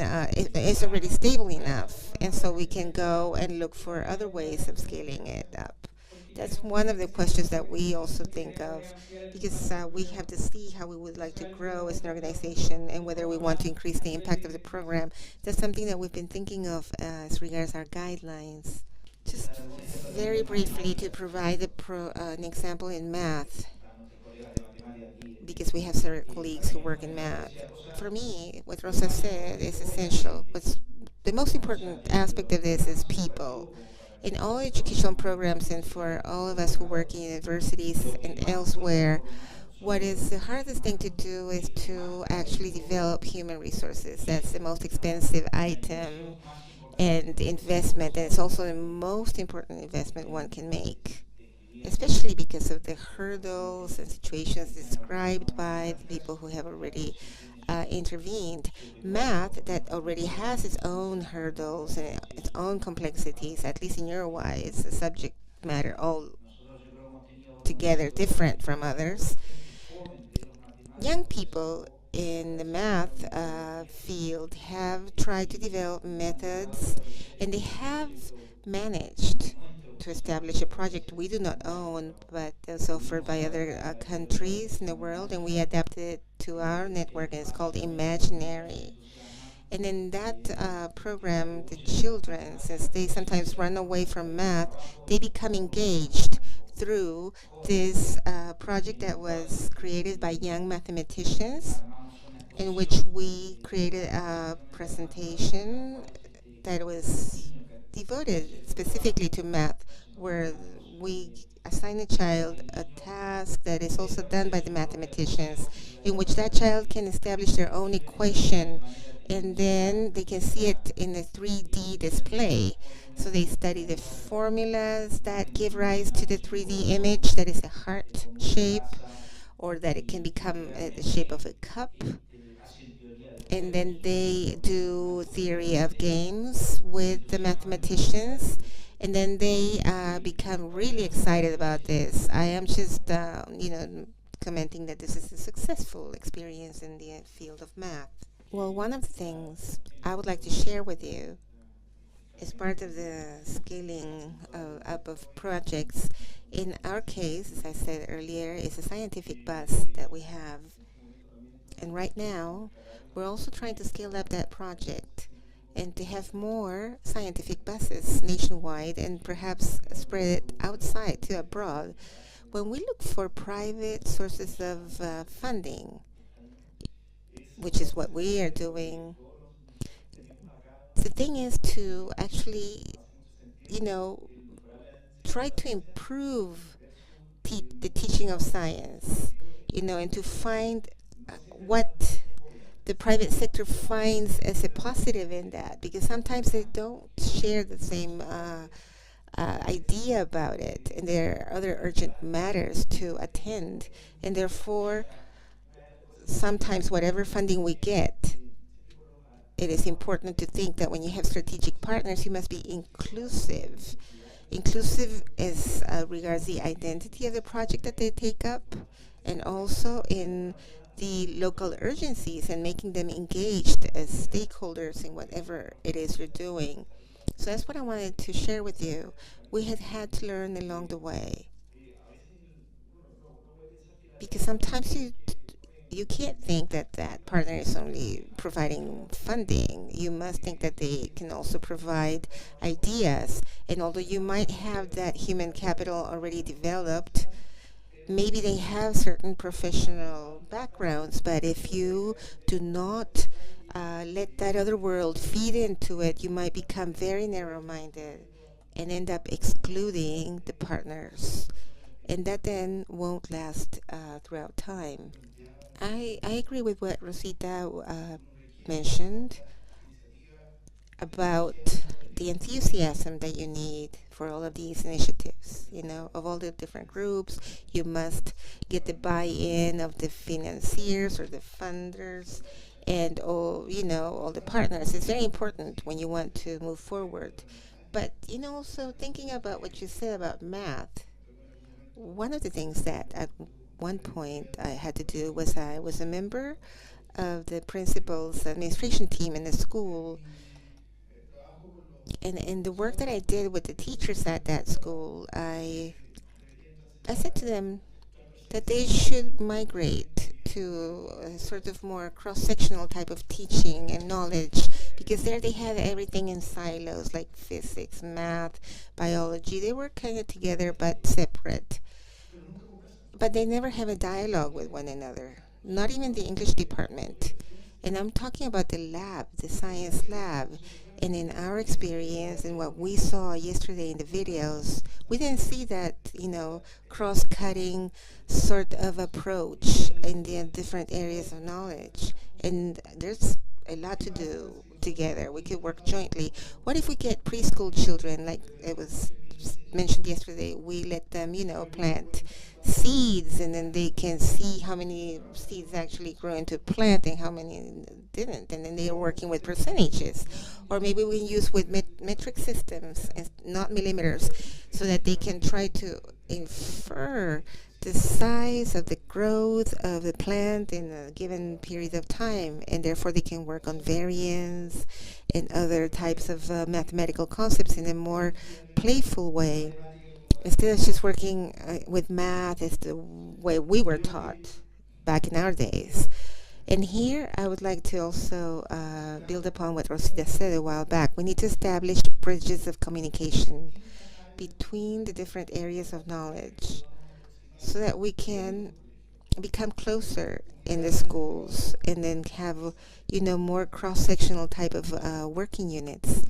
is already stable enough, and so we can go and look for other ways of scaling it up. That's one of the questions that we also think of, because we have to see how we would like to grow as an organization and whether we want to increase the impact of the program. That's something that we've been thinking of as regards our guidelines. Just very briefly to provide an example in math, because we have several colleagues who work in math. For me, what Rosa said is essential. The most important aspect of this is people. In all educational programs, and for all of us who work in universities and elsewhere, what is the hardest thing to do is to actually develop human resources. That's the most expensive item and investment, and it's also the most important investment one can make, especially because of the hurdles and situations described by the people who have already intervened. Math, that already has its own hurdles and its own complexities, at least in Uruguay, it's a subject matter altogether different from others. Young people in the math field have tried to develop methods, and they have managed to establish a project we do not own, but is offered by other countries in the world, and we adapted it to our network, and it's called Imaginary. And in that program, the children, since they sometimes run away from math, they become engaged through this project that was created by young mathematicians, in which we created a presentation that was devoted specifically to math, where we assign a child a task that is also done by the mathematicians, in which that child can establish their own equation, and then they can see it in a 3D display. So they study the formulas that give rise to the 3D image, that is a heart shape, or that it can become the shape of a cup. And then they do theory of games with the mathematicians, And then they become really excited about this. I am just, commenting that this is a successful experience in the field of math. Well, one of the things I would like to share with you as part of the scaling up of projects, in our case, as I said earlier, is a scientific bus that we have. And right now, we're also trying to scale up that project and to have more scientific buses nationwide and perhaps spread it outside to abroad. When we look for private sources of funding, which is what we are doing, the thing is to actually, try to improve the teaching of science, and to find what the private sector finds as a positive in that, because sometimes they don't share the same idea about it, and there are other urgent matters to attend, and therefore sometimes whatever funding we get, it is important to think that when you have strategic partners, you must be inclusive. Inclusive as regards the identity of the project that they take up, and also in the local urgencies and making them engaged as stakeholders in whatever it is you're doing. So that's what I wanted to share with you. We have had to learn along the way, because sometimes you can't think that that partner is only providing funding. You must think that they can also provide ideas. And although you might have that human capital already developed, maybe they have certain professional backgrounds, but if you do not let that other world feed into it, you might become very narrow-minded and end up excluding the partners. And that then won't last throughout time. I agree with what Rosita mentioned about the enthusiasm that you need for all of these initiatives, of all the different groups. You must get the buy-in of the financiers or the funders and all the partners. It's very important when you want to move forward. But, also thinking about what you said about math, one of the things that at one point I had to do was I was a member of the principal's administration team in the school. And in the work that I did with the teachers at that school, I said to them that they should migrate to a sort of more cross-sectional type of teaching and knowledge, because there they had everything in silos, like physics, math, biology. They were kind of together but separate. But they never have a dialogue with one another, not even the English department. And I'm talking about the lab, the science lab. And in our experience and what we saw yesterday in the videos, we didn't see that, cross-cutting sort of approach in the different areas of knowledge. And there's a lot to do together. We could work jointly. What if we get preschool children, like it was mentioned yesterday, we let them, plant seeds, and then they can see how many seeds actually grow into a plant and how many didn't, and then they are working with percentages. Or maybe we can use with metric systems and not millimeters, so that they can try to infer the size of the growth of the plant in a given period of time, and therefore they can work on variance and other types of mathematical concepts in a more playful way, instead of just working with math as the way we were taught back in our days. And here I would like to also build upon what Rosita said a while back. We need to establish bridges of communication between the different areas of knowledge, so that we can become closer in the schools and then have, more cross-sectional type of working units.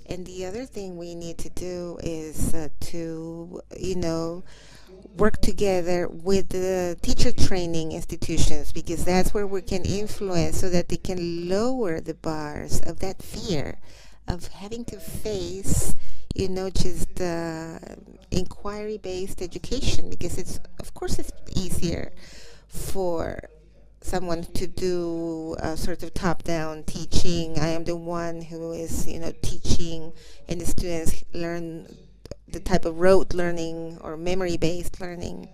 And the other thing we need to do is to, work together with the teacher training institutions, because that's where we can influence so that they can lower the bars of that fear of having to face just inquiry-based education, because it's easier for someone to do a sort of top-down teaching. I am the one who is, teaching, and the students learn the type of rote learning or memory-based learning.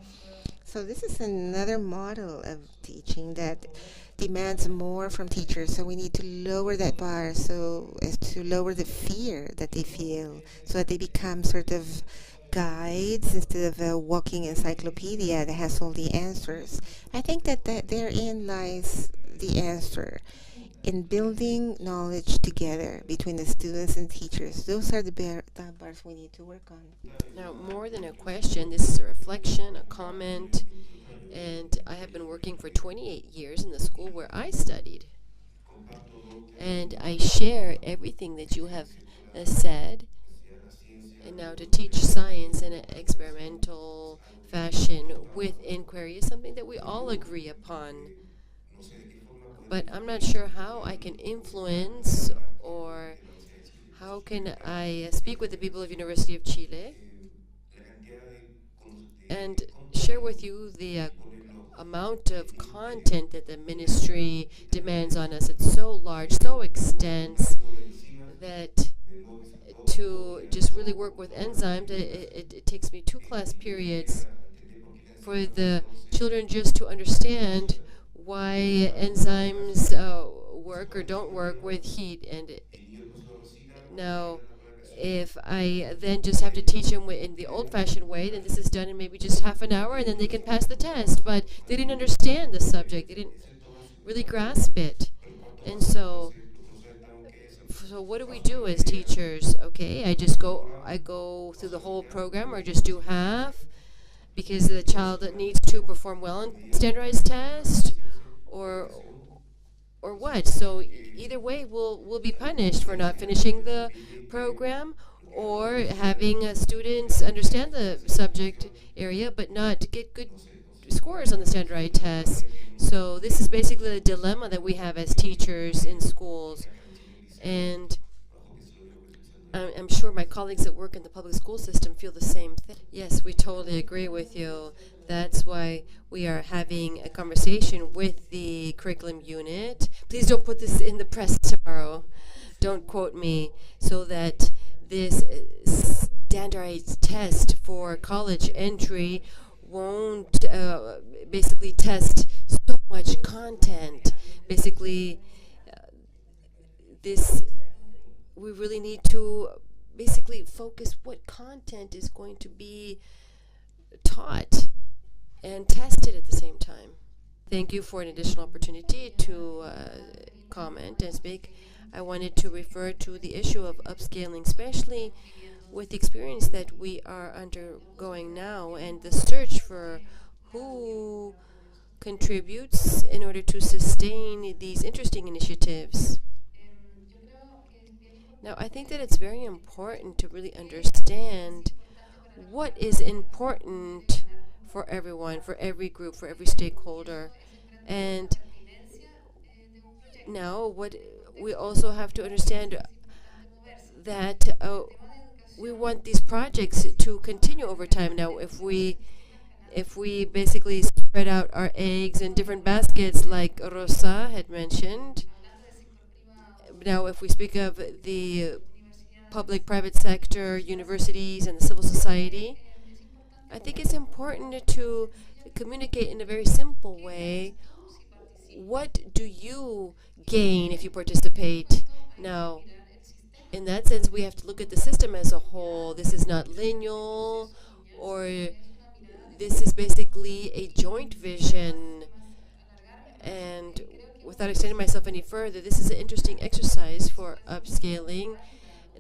So this is another model of teaching that demands more from teachers. So we need to lower that bar so as to lower the fear that they feel, so that they become sort of guides instead of a walking encyclopedia that has all the answers. I think that therein lies the answer, in building knowledge together between the students and teachers. Those are the bars we need to work on.
Now, more than a question, this is a reflection, a comment, and I have been working for 28 years in the school where I studied. And I share everything that you have said. And now to teach science in an experimental fashion with inquiry is something that we all agree upon. But I'm not sure how I can influence or how can I speak with the people of University of Chile and share with you the amount of content that the ministry demands on us. It's so large, so extensive, that to just really work with enzymes, it takes me 2 class periods for the children just to understand why enzymes work or don't work with heat. And now, if I then just have to teach them in the old-fashioned way, then this is done in maybe just half an hour, and then they can pass the test. But they didn't understand the subject. They didn't really grasp it. And so what do we do as teachers? Okay, I go through the whole program, or just do half because the child needs to perform well in standardized test, or what? So either way, we'll be punished for not finishing the program, or having students understand the subject area but not get good scores on the standardized tests. So this is basically the dilemma that we have as teachers in schools. And I'm sure my colleagues that work in the public school system feel the same thing. Yes, we totally agree with you. That's why we are having a conversation with the curriculum unit. Please don't put this in the press tomorrow. Don't quote me. So that this standardized test for college entry won't basically test so much content. Basically, we really need to basically focus what content is going to be taught and tested at the same time. Thank you for an additional opportunity to comment and speak. I wanted to refer to the issue of upscaling, especially with the experience that we are undergoing now and the search for who contributes in order to sustain these interesting initiatives. Now, I think that it's very important to really understand what is important for everyone, for every group, for every stakeholder. And now, what we also have to understand that we want these projects to continue over time. Now, if we basically spread out our eggs in different baskets, like Rosa had mentioned. Now, if we speak of the public, private sector, universities, and the civil society, I think it's important to communicate in a very simple way. What do you gain if you participate? Now, in that sense, we have to look at the system as a whole. This is not lineal, or this is basically a joint vision. And without extending myself any further, this is an interesting exercise for upscaling.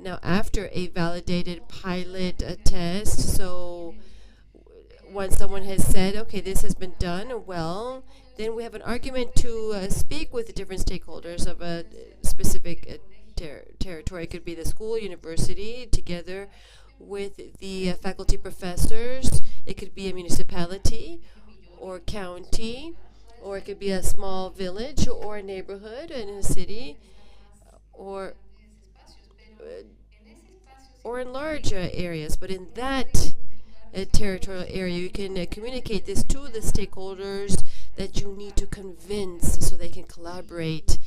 Now, after a validated pilot test, so once someone has said, okay, this has been done well, then we have an argument to speak with the different stakeholders of a specific territory. It could be the school, university, together with the faculty professors. It could be a municipality or county, or it could be a small village or a neighborhood in a city, or in large areas. But in that territorial area, you can communicate this to the stakeholders that you need to convince so they can collaborate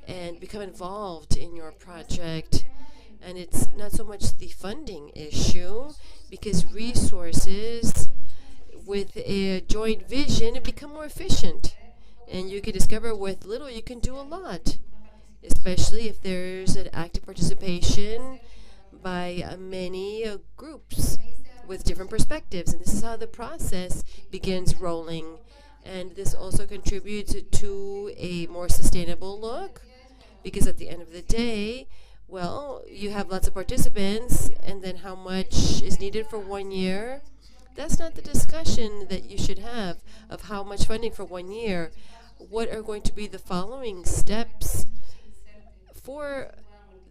and become involved in your project. And it's not so much the funding issue, because resources with a joint vision become more efficient. And you can discover with little you can do a lot, especially if there's an active participation by many groups with different perspectives. And this is how the process begins rolling. And this also contributes to a more sustainable look, because at the end of the day, well, you have lots of participants, and then how much is needed for 1 year? That's not the discussion that you should have of how much funding for 1 year. What are going to be the following steps for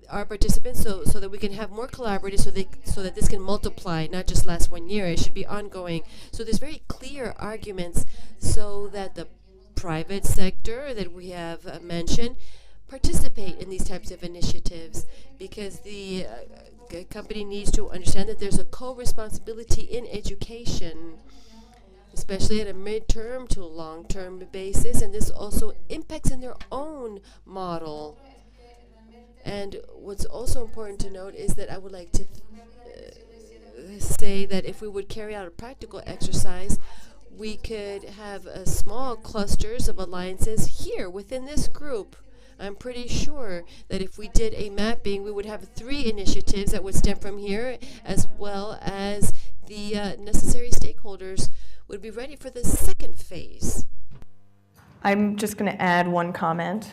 our participants so that we can have more collaborators, so that this can multiply, not just last 1 year. It should be ongoing. So there's very clear arguments so that the private sector that we have mentioned participate in these types of initiatives, because the company needs to understand that there's a co-responsibility in education, especially at a midterm to long-term basis, and this also impacts in their own model. And what's also important to note is that I would like to say that if we would carry out a practical exercise, we could have small clusters of alliances here within this group. I'm pretty sure that if we did a mapping, we would have 3 initiatives that would stem from here, as well as the necessary stakeholders would be ready for the second phase.
I'm just going to add one comment,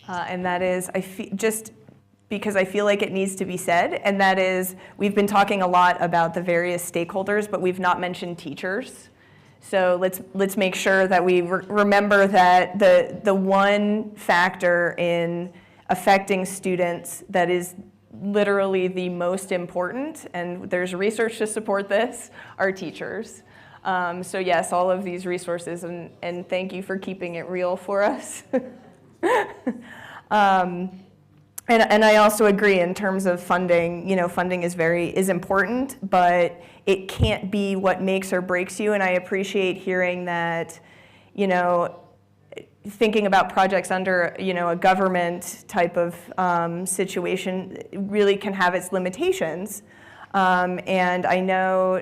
and that is, just because I feel like it needs to be said, and that is, we've been talking a lot about the various stakeholders, but we've not mentioned teachers. So let's make sure that we remember that the one factor in affecting students that is literally the most important, and there's research to support this, are teachers. So yes, all of these resources, and thank you for keeping it real for us. And I also agree in terms of funding. Funding is important, but it can't be what makes or breaks you. And I appreciate hearing that, thinking about projects under, a government type of situation really can have its limitations. And I know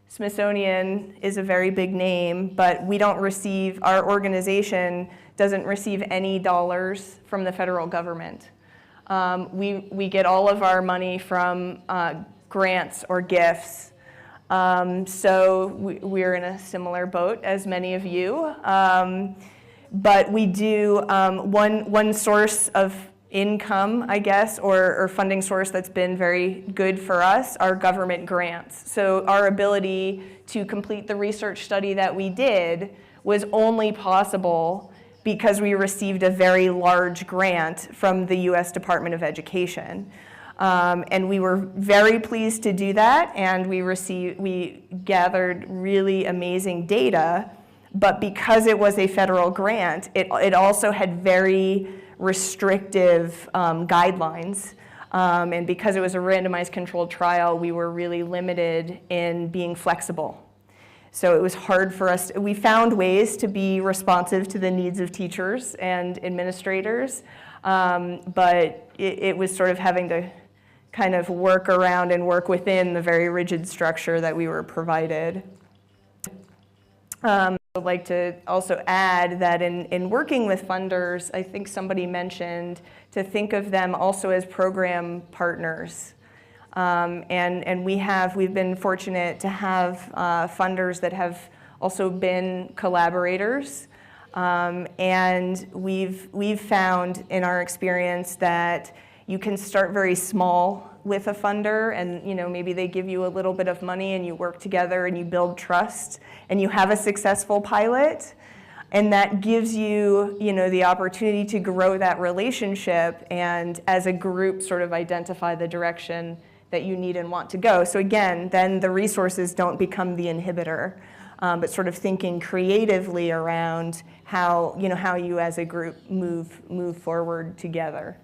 Smithsonian is a very big name, but we don't receive, our organization doesn't receive any dollars from the federal government. We get all of our money from grants or gifts. So we're in a similar boat as many of you. But we do, one source of income, I guess, or funding source that's been very good for us are government grants. So our ability to complete the research study that we did was only possible because we received a very large grant from the U.S. Department of Education. And we were very pleased to do that, and we gathered really amazing data, but because it was a federal grant, it also had very restrictive guidelines. And because it was a randomized controlled trial, we were really limited in being flexible. So it was hard for us. We found ways to be responsive to the needs of teachers and administrators, but it was sort of having to kind of work around and work within the very rigid structure that we were provided. I would like to also add that in working with funders, I think somebody mentioned to think of them also as program partners. And we've been fortunate to have funders that have also been collaborators. And we've found in our experience that you can start very small with a funder, and maybe they give you a little bit of money and you work together and you build trust and you have a successful pilot, and that gives you the opportunity to grow that relationship and as a group sort of identify the direction that you need and want to go. So again, then the resources don't become the inhibitor, but sort of thinking creatively around how you as a group move forward together.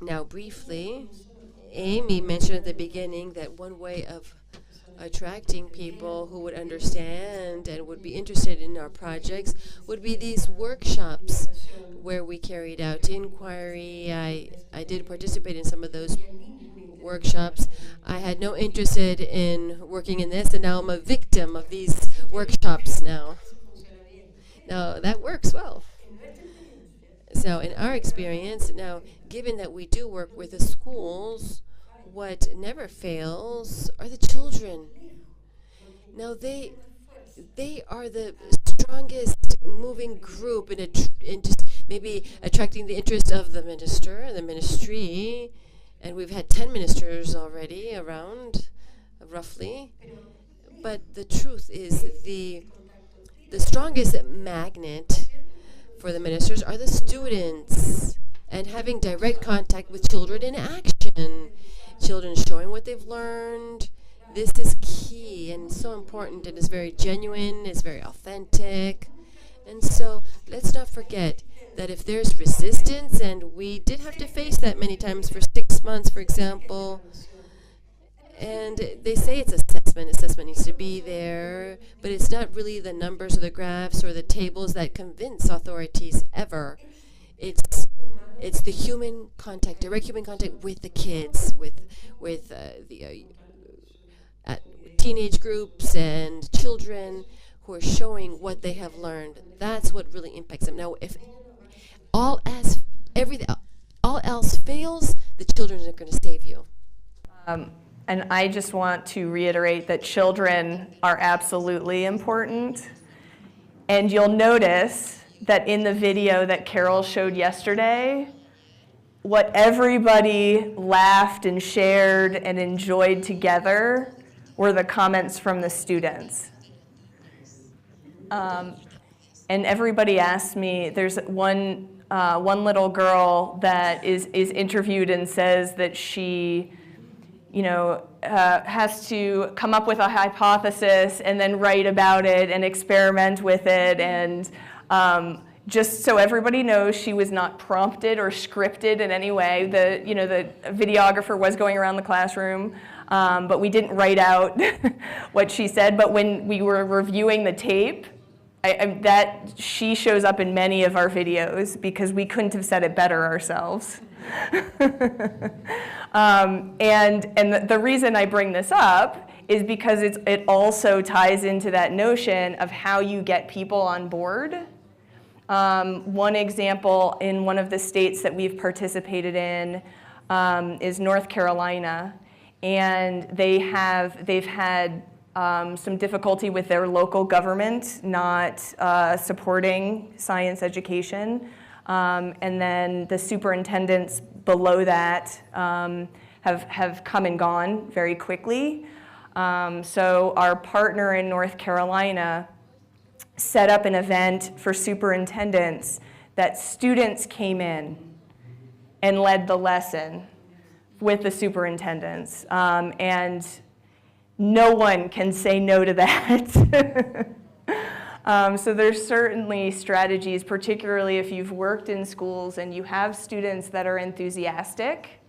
Now, briefly, Amy mentioned at the beginning that one way of attracting people who would understand and would be interested in our projects would be these workshops where we carried out inquiry. I did participate in some of those workshops. I had no interest in working in this, and now I'm a victim of these workshops now. Now, that works well. So in our experience, now, given that we do work with the schools, what never fails are the children. Now, they are the strongest moving group in just maybe attracting the interest of the minister and the ministry. And we've had 10 ministers already around, roughly. But the truth is the strongest magnet for the ministers are the students, and having direct contact with children in action. Children showing what they've learned. This is key and so important, and it's very genuine, it's very authentic. And so let's not forget that if there's resistance, and we did have to face that many times for 6 months, for example, and they say it's assessment needs to be there, but it's not really the numbers or the graphs or the tables that convince authorities ever. It's the human contact, direct human contact with the kids, with the teenage groups and children who are showing what they have learned. That's what really impacts them. Now, if all else fails, the children are going to save you.
And I just want to reiterate that children are absolutely important. And you'll notice that in the video that Carol showed yesterday, what everybody laughed and shared and enjoyed together were the comments from the students. And everybody asked me, there's one little girl that is interviewed and says that she has to come up with a hypothesis and then write about it and experiment with it. And just so everybody knows, she was not prompted or scripted in any way. The videographer was going around the classroom, but we didn't write out what she said. But when we were reviewing the tape, that she shows up in many of our videos because we couldn't have said it better ourselves. And the reason I bring this up is because it also ties into that notion of how you get people on board. One example in one of the states that we've participated in is North Carolina, and they've had some difficulty with their local government not supporting science education. And then the superintendents below that have come and gone very quickly. So our partner in North Carolina set up an event for superintendents that students came in and led the lesson with the superintendents. And no one can say no to that. So there's certainly strategies, particularly if you've worked in schools and you have students that are enthusiastic.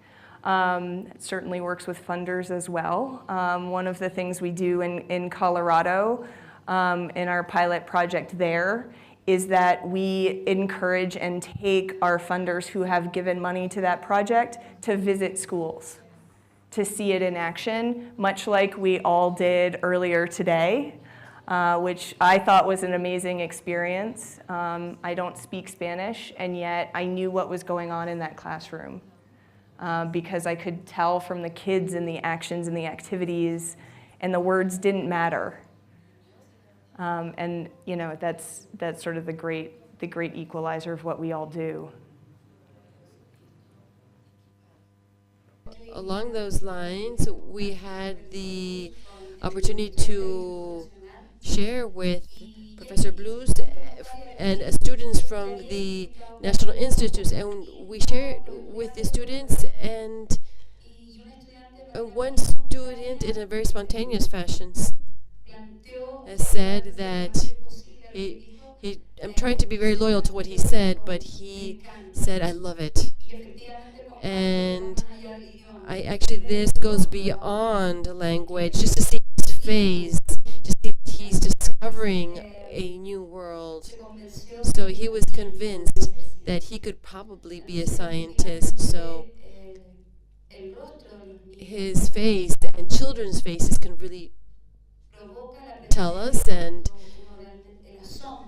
It certainly works with funders as well. One of the things we do in Colorado, in our pilot project there, is that we encourage and take our funders who have given money to that project to visit schools, to see it in action, much like we all did earlier today. Which I thought was an amazing experience. I don't speak Spanish, and yet I knew what was going on in that classroom because I could tell from the kids and the actions and the activities, and the words didn't matter. And that's sort of the great equalizer of what we all do.
Along those lines, we had the opportunity to share with Professor Blues and students from the National Institutes, and we shared with the students, and one student in a very spontaneous fashion has said that I'm trying to be very loyal to what he said, but he said, I love it. And this goes beyond language, just to see his face, to see that he's discovering a new world. So he was convinced that he could probably be a scientist. So his face and children's faces can really tell us and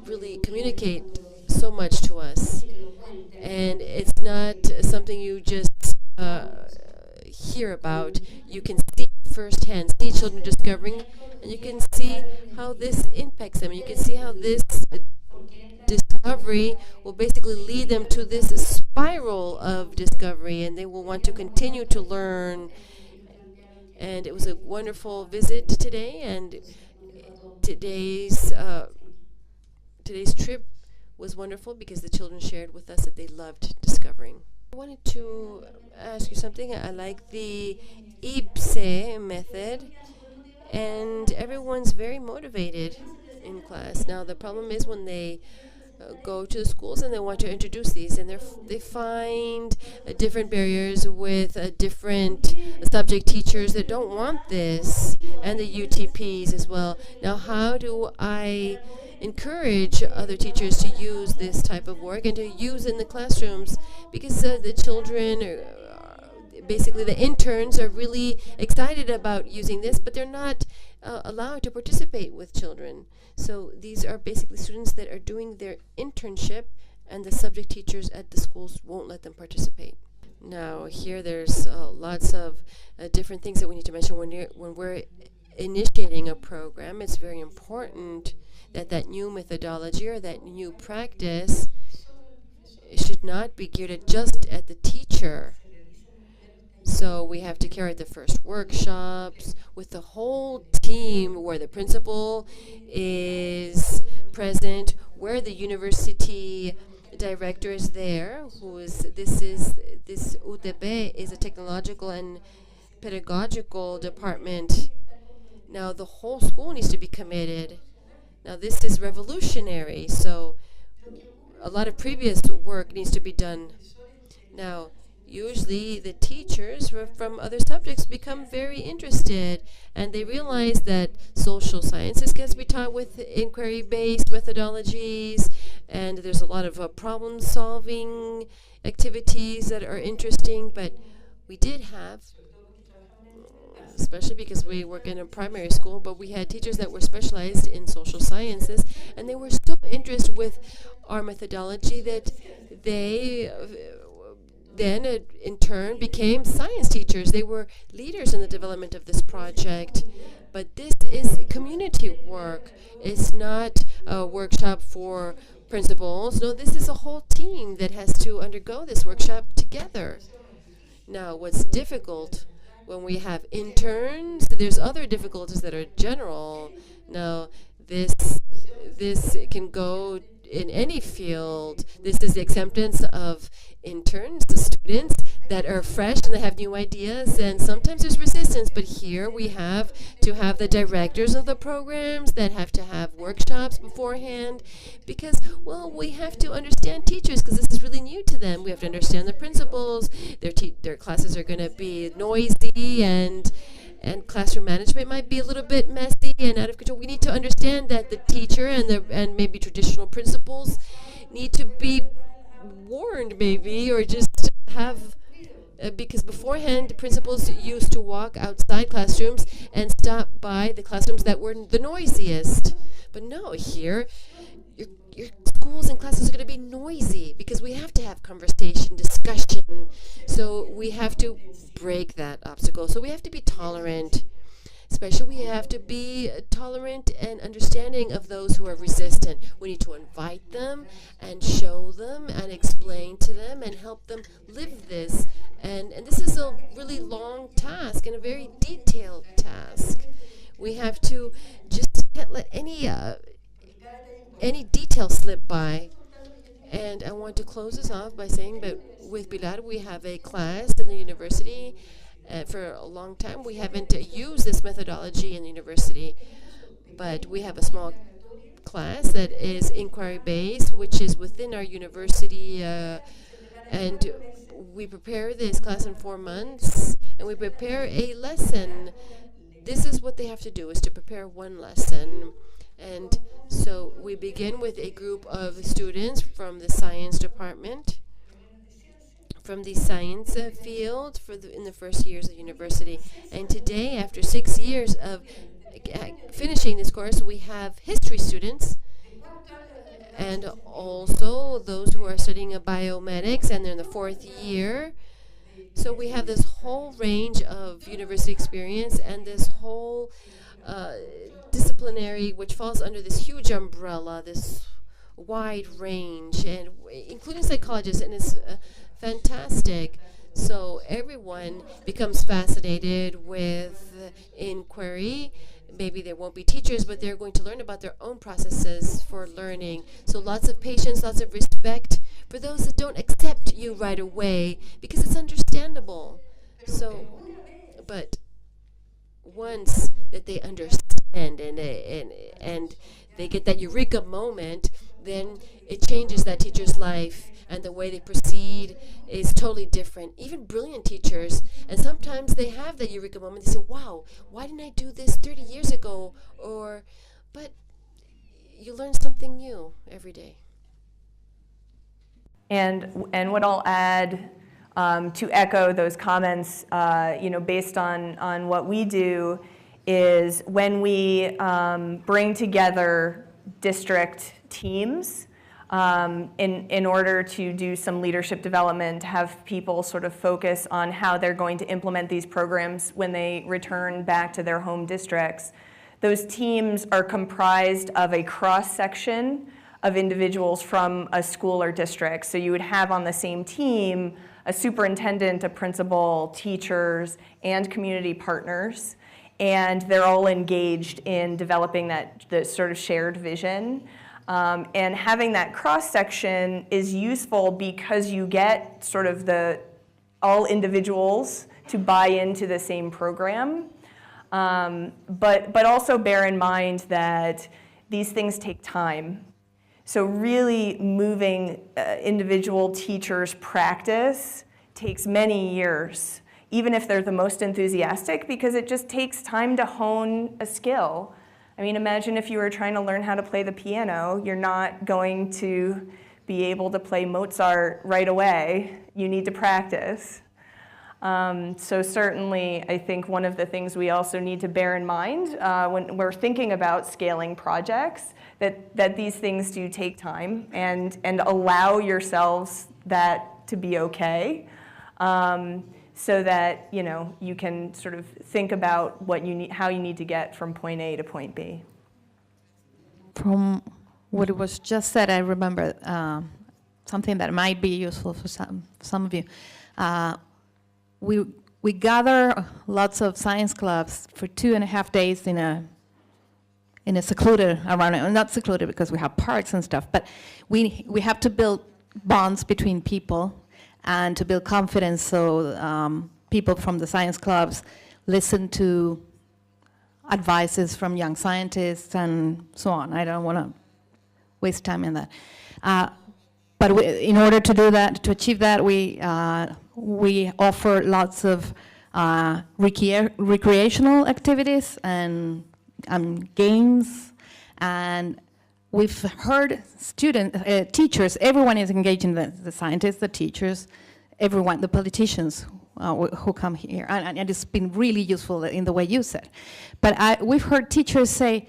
really communicate so much to us. And it's not something you just hear about. You can see firsthand, see children discovering, and you can see how this impacts them. You can see how this discovery will basically lead them to this spiral of discovery, and they will want to continue to learn. And it was a wonderful visit today, and today's trip was wonderful because the children shared with us that they loved discovering. I wanted to ask you something. I like the IPSE method, and everyone's very motivated in class. Now the problem is when they go to the schools and they want to introduce these, and they find different barriers with different subject teachers that don't want this, and the UTPs as well. Now how do I encourage other teachers to use this type of work and to use it in the classrooms? Because the children, basically the interns, are really excited about using this, but they're not allowed to participate with children. So these are basically students that are doing their internship, and the subject teachers at the schools won't let them participate. Now here there's lots of different things that we need to mention when we're initiating a program. It's very important that that new methodology or that new practice should not be geared just at the teacher. So we have to carry out the first workshops with the whole team, where the principal is present, where the university director is there, this UTP is a technological and pedagogical department. Now the whole school needs to be committed. Now this is revolutionary, so a lot of previous work needs to be done. Now usually the teachers from other subjects become very interested, and they realize that social sciences gets to be taught with inquiry-based methodologies, and there's a lot of problem-solving activities that are interesting. But we did have, especially because we work in a primary school, but we had teachers that were specialized in social sciences, and they were so interested with our methodology that they then in turn became science teachers. They were leaders in the development of this project. But this is community work. It's not a workshop for principals. No, this is a whole team that has to undergo this workshop together. Now, what's difficult when we have interns, there's other difficulties that are general. Now, this can go in any field. This is the acceptance of interns, the students that are fresh and they have new ideas, and sometimes there's resistance, but here we have to have the directors of the programs that have to have workshops beforehand, because, well, we have to understand teachers, because this is really new to them. We have to understand the principals. Their classes are going to be noisy, and classroom management might be a little bit messy and out of control. We need to understand that the teacher and maybe traditional principals need to be warned, maybe, or just have, because beforehand principals used to walk outside classrooms and stop by the classrooms that were the noisiest. But no, here your schools and classes are going to be noisy because we have to have conversation, discussion. So we have to break that obstacle. So we have to be tolerant. Especially we have to be tolerant and understanding of those who are resistant. We need to invite them and show them and explain to them and help them live this. And this is a really long task and a very detailed task. We have to just can't let any detail slip by. And I want to close this off by saying that with Pilar we have a class in the university. For a long time we haven't used this methodology in the university, but we have a small class that is inquiry-based, which is within our university, and we prepare this class in 4 months, and we prepare a lesson this is what they have to do, is to prepare one lesson. And so we begin with a group of students from the science department, from the science field in the first years of university. And today, after 6 years of finishing this course, we have history students and also those who are studying biomedics, and they're in the 4th year. So we have this whole range of university experience and this whole disciplinary, which falls under this huge umbrella, this wide range, and including psychologists, and it's fantastic. So everyone becomes fascinated with inquiry. Maybe there won't be teachers, but they're going to learn about their own processes for learning. So lots of patience, lots of respect for those that don't accept you right away, because it's understandable. So, but once that they understand and they get that eureka moment, then it changes that teacher's life, and the way they proceed is totally different. Even brilliant teachers, and sometimes they have that eureka moment. They say, wow, why didn't I do this 30 years ago? But you learn something new every day.
And what I'll add to echo those comments, based on what we do, is when we bring together district teams in order to do some leadership development, to have people sort of focus on how they're going to implement these programs when they return back to their home districts. Those teams are comprised of a cross-section of individuals from a school or district. So you would have on the same team a superintendent, a principal, teachers, and community partners. And they're all engaged in developing the sort of shared vision. And having that cross-section is useful because you get sort of all individuals to buy into the same program. But also bear in mind that these things take time. So really moving individual teachers' practice takes many years, even if they're the most enthusiastic, because it just takes time to hone a skill. I mean, imagine if you were trying to learn how to play the piano. You're not going to be able to play Mozart right away. You need to practice. So certainly, I think one of the things we also need to bear in mind when we're thinking about scaling projects, that these things do take time, and allow yourselves that to be okay. So that you can sort of think about what you need, how you need to get from point A to point B.
From what was just said, I remember something that might be useful for some of you. We gather lots of science clubs for 2.5 days in a secluded around, not secluded because we have parks and stuff, but we have to build bonds between people and to build confidence, so people from the science clubs listen to advices from young scientists and so on. I don't want to waste time in that. But in order to do that, to achieve that, we offer lots of recreational activities and games, and we've heard teachers, everyone is engaged in the scientists, the teachers, everyone, the politicians who come here, and it's been really useful in the way you said. But we've heard teachers say,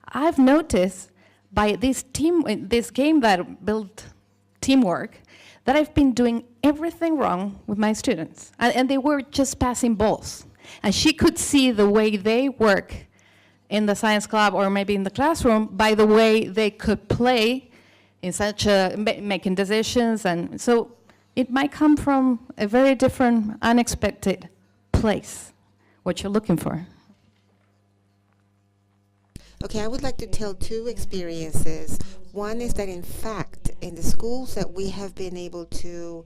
I've noticed by this game that built teamwork, that I've been doing everything wrong with my students, and they were just passing balls. And she could see the way they work in the science club or maybe in the classroom by the way they could play in such making decisions. And so it might come from a very different, unexpected place, what you're looking for.
Okay, I would like to tell 2 experiences. One is that, in fact, in the schools that we have been able to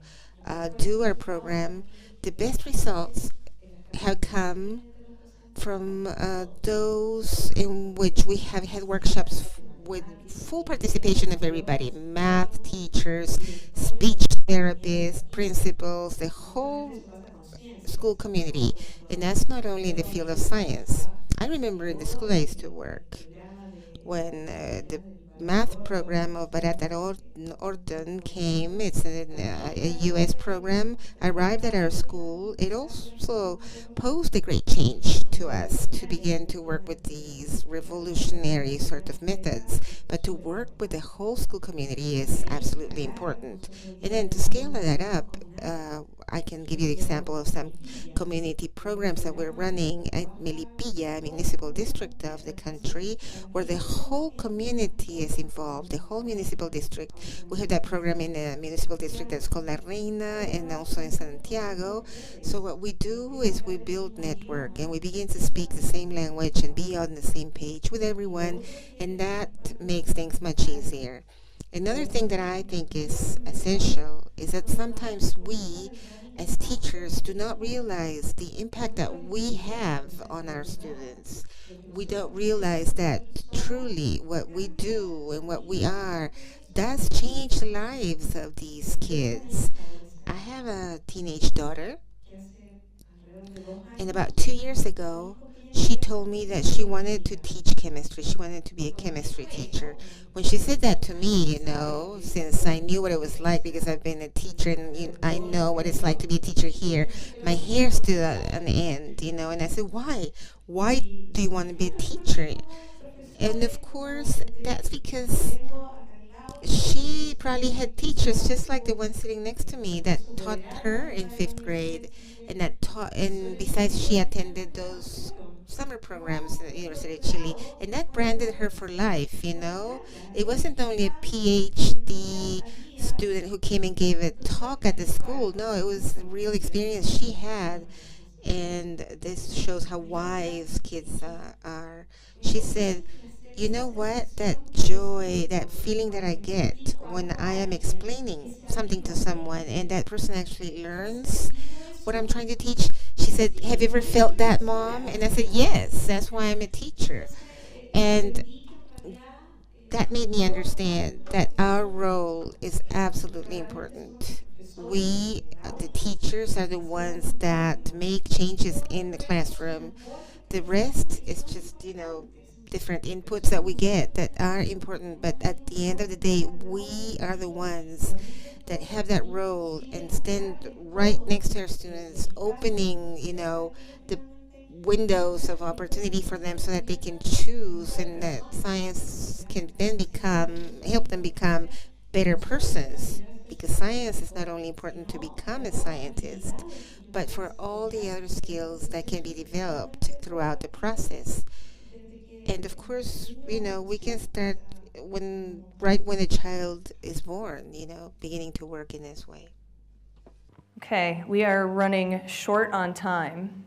do our program, the best results have come from those in which we have had workshops with full participation of everybody: math teachers, speech therapists, principals, the whole school community. And that's not only in the field of science. I remember in the school I used to work, when the math program of Barata Orton came, it's a U.S. program, arrived at our school. It also posed a great change to us to begin to work with these revolutionary sort of methods. But to work with the whole school community is absolutely important. And then to scale that up, I can give you the example of some community programs that we're running at Melipilla, municipal district of the country, where the whole community is involved, the whole municipal district. We have that program in the municipal district that's called La Reina, and also in Santiago. So what we do is we build network, and we begin to speak the same language and be on the same page with everyone, and that makes things much easier. Another thing that I think is essential is that sometimes we, as teachers, do not realize the impact that we have on our students. We don't realize that truly what we do and what we are does change the lives of these kids. I have a teenage daughter, and about 2 years ago, she told me that she wanted to teach chemistry. She wanted to be a chemistry teacher. When she said that to me, since I knew what it was like because I've been a teacher and I know what it's like to be a teacher here, my hair stood on end, and I said, why? Why do you want to be a teacher? And of course, that's because she probably had teachers just like the one sitting next to me that taught her in 5th grade, and besides she attended those summer programs at the University of Chile, and that branded her for life. It wasn't only a PhD student who came and gave a talk at the school. No, it was a real experience she had, and this shows how wise kids are. She said, you know what, that joy, that feeling that I get when I am explaining something to someone and that person actually learns what I'm trying to teach. She said, have you ever felt that, Mom? And I said, yes, that's why I'm a teacher. And that made me understand that our role is absolutely important. We, the teachers, are the ones that make changes in the classroom. The rest is just, different inputs that we get that are important, but at the end of the day, we are the ones that have that role and stand right next to our students, opening, the windows of opportunity for them so that they can choose, and that science can then help them become better persons. Because science is not only important to become a scientist, but for all the other skills that can be developed throughout the process. And of course, we can start right when a child is born, beginning to work in this way.
Okay, we are running short on time,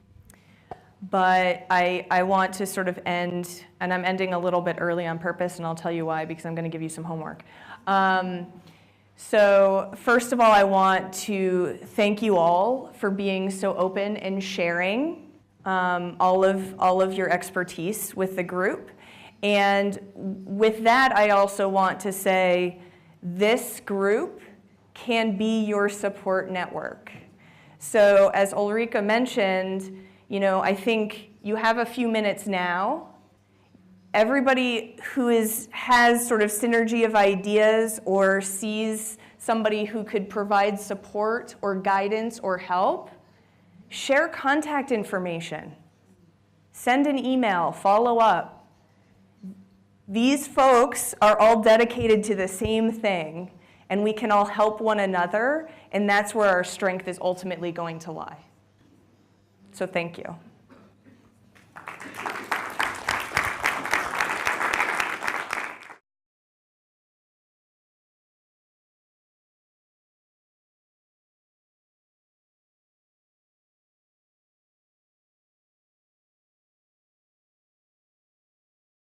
but I want to sort of end, and I'm ending a little bit early on purpose, and I'll tell you why, because I'm going to give you some homework. So first of all, I want to thank you all for being so open and sharing all of your expertise with the group. And with that, I also want to say this group can be your support network. So as Ulrika mentioned, I think you have a few minutes now. Everybody who has sort of synergy of ideas or sees somebody who could provide support or guidance or help, share contact information. Send an email, follow up. These folks are all dedicated to the same thing, and we can all help one another, and that's where our strength is ultimately going to lie. So thank you.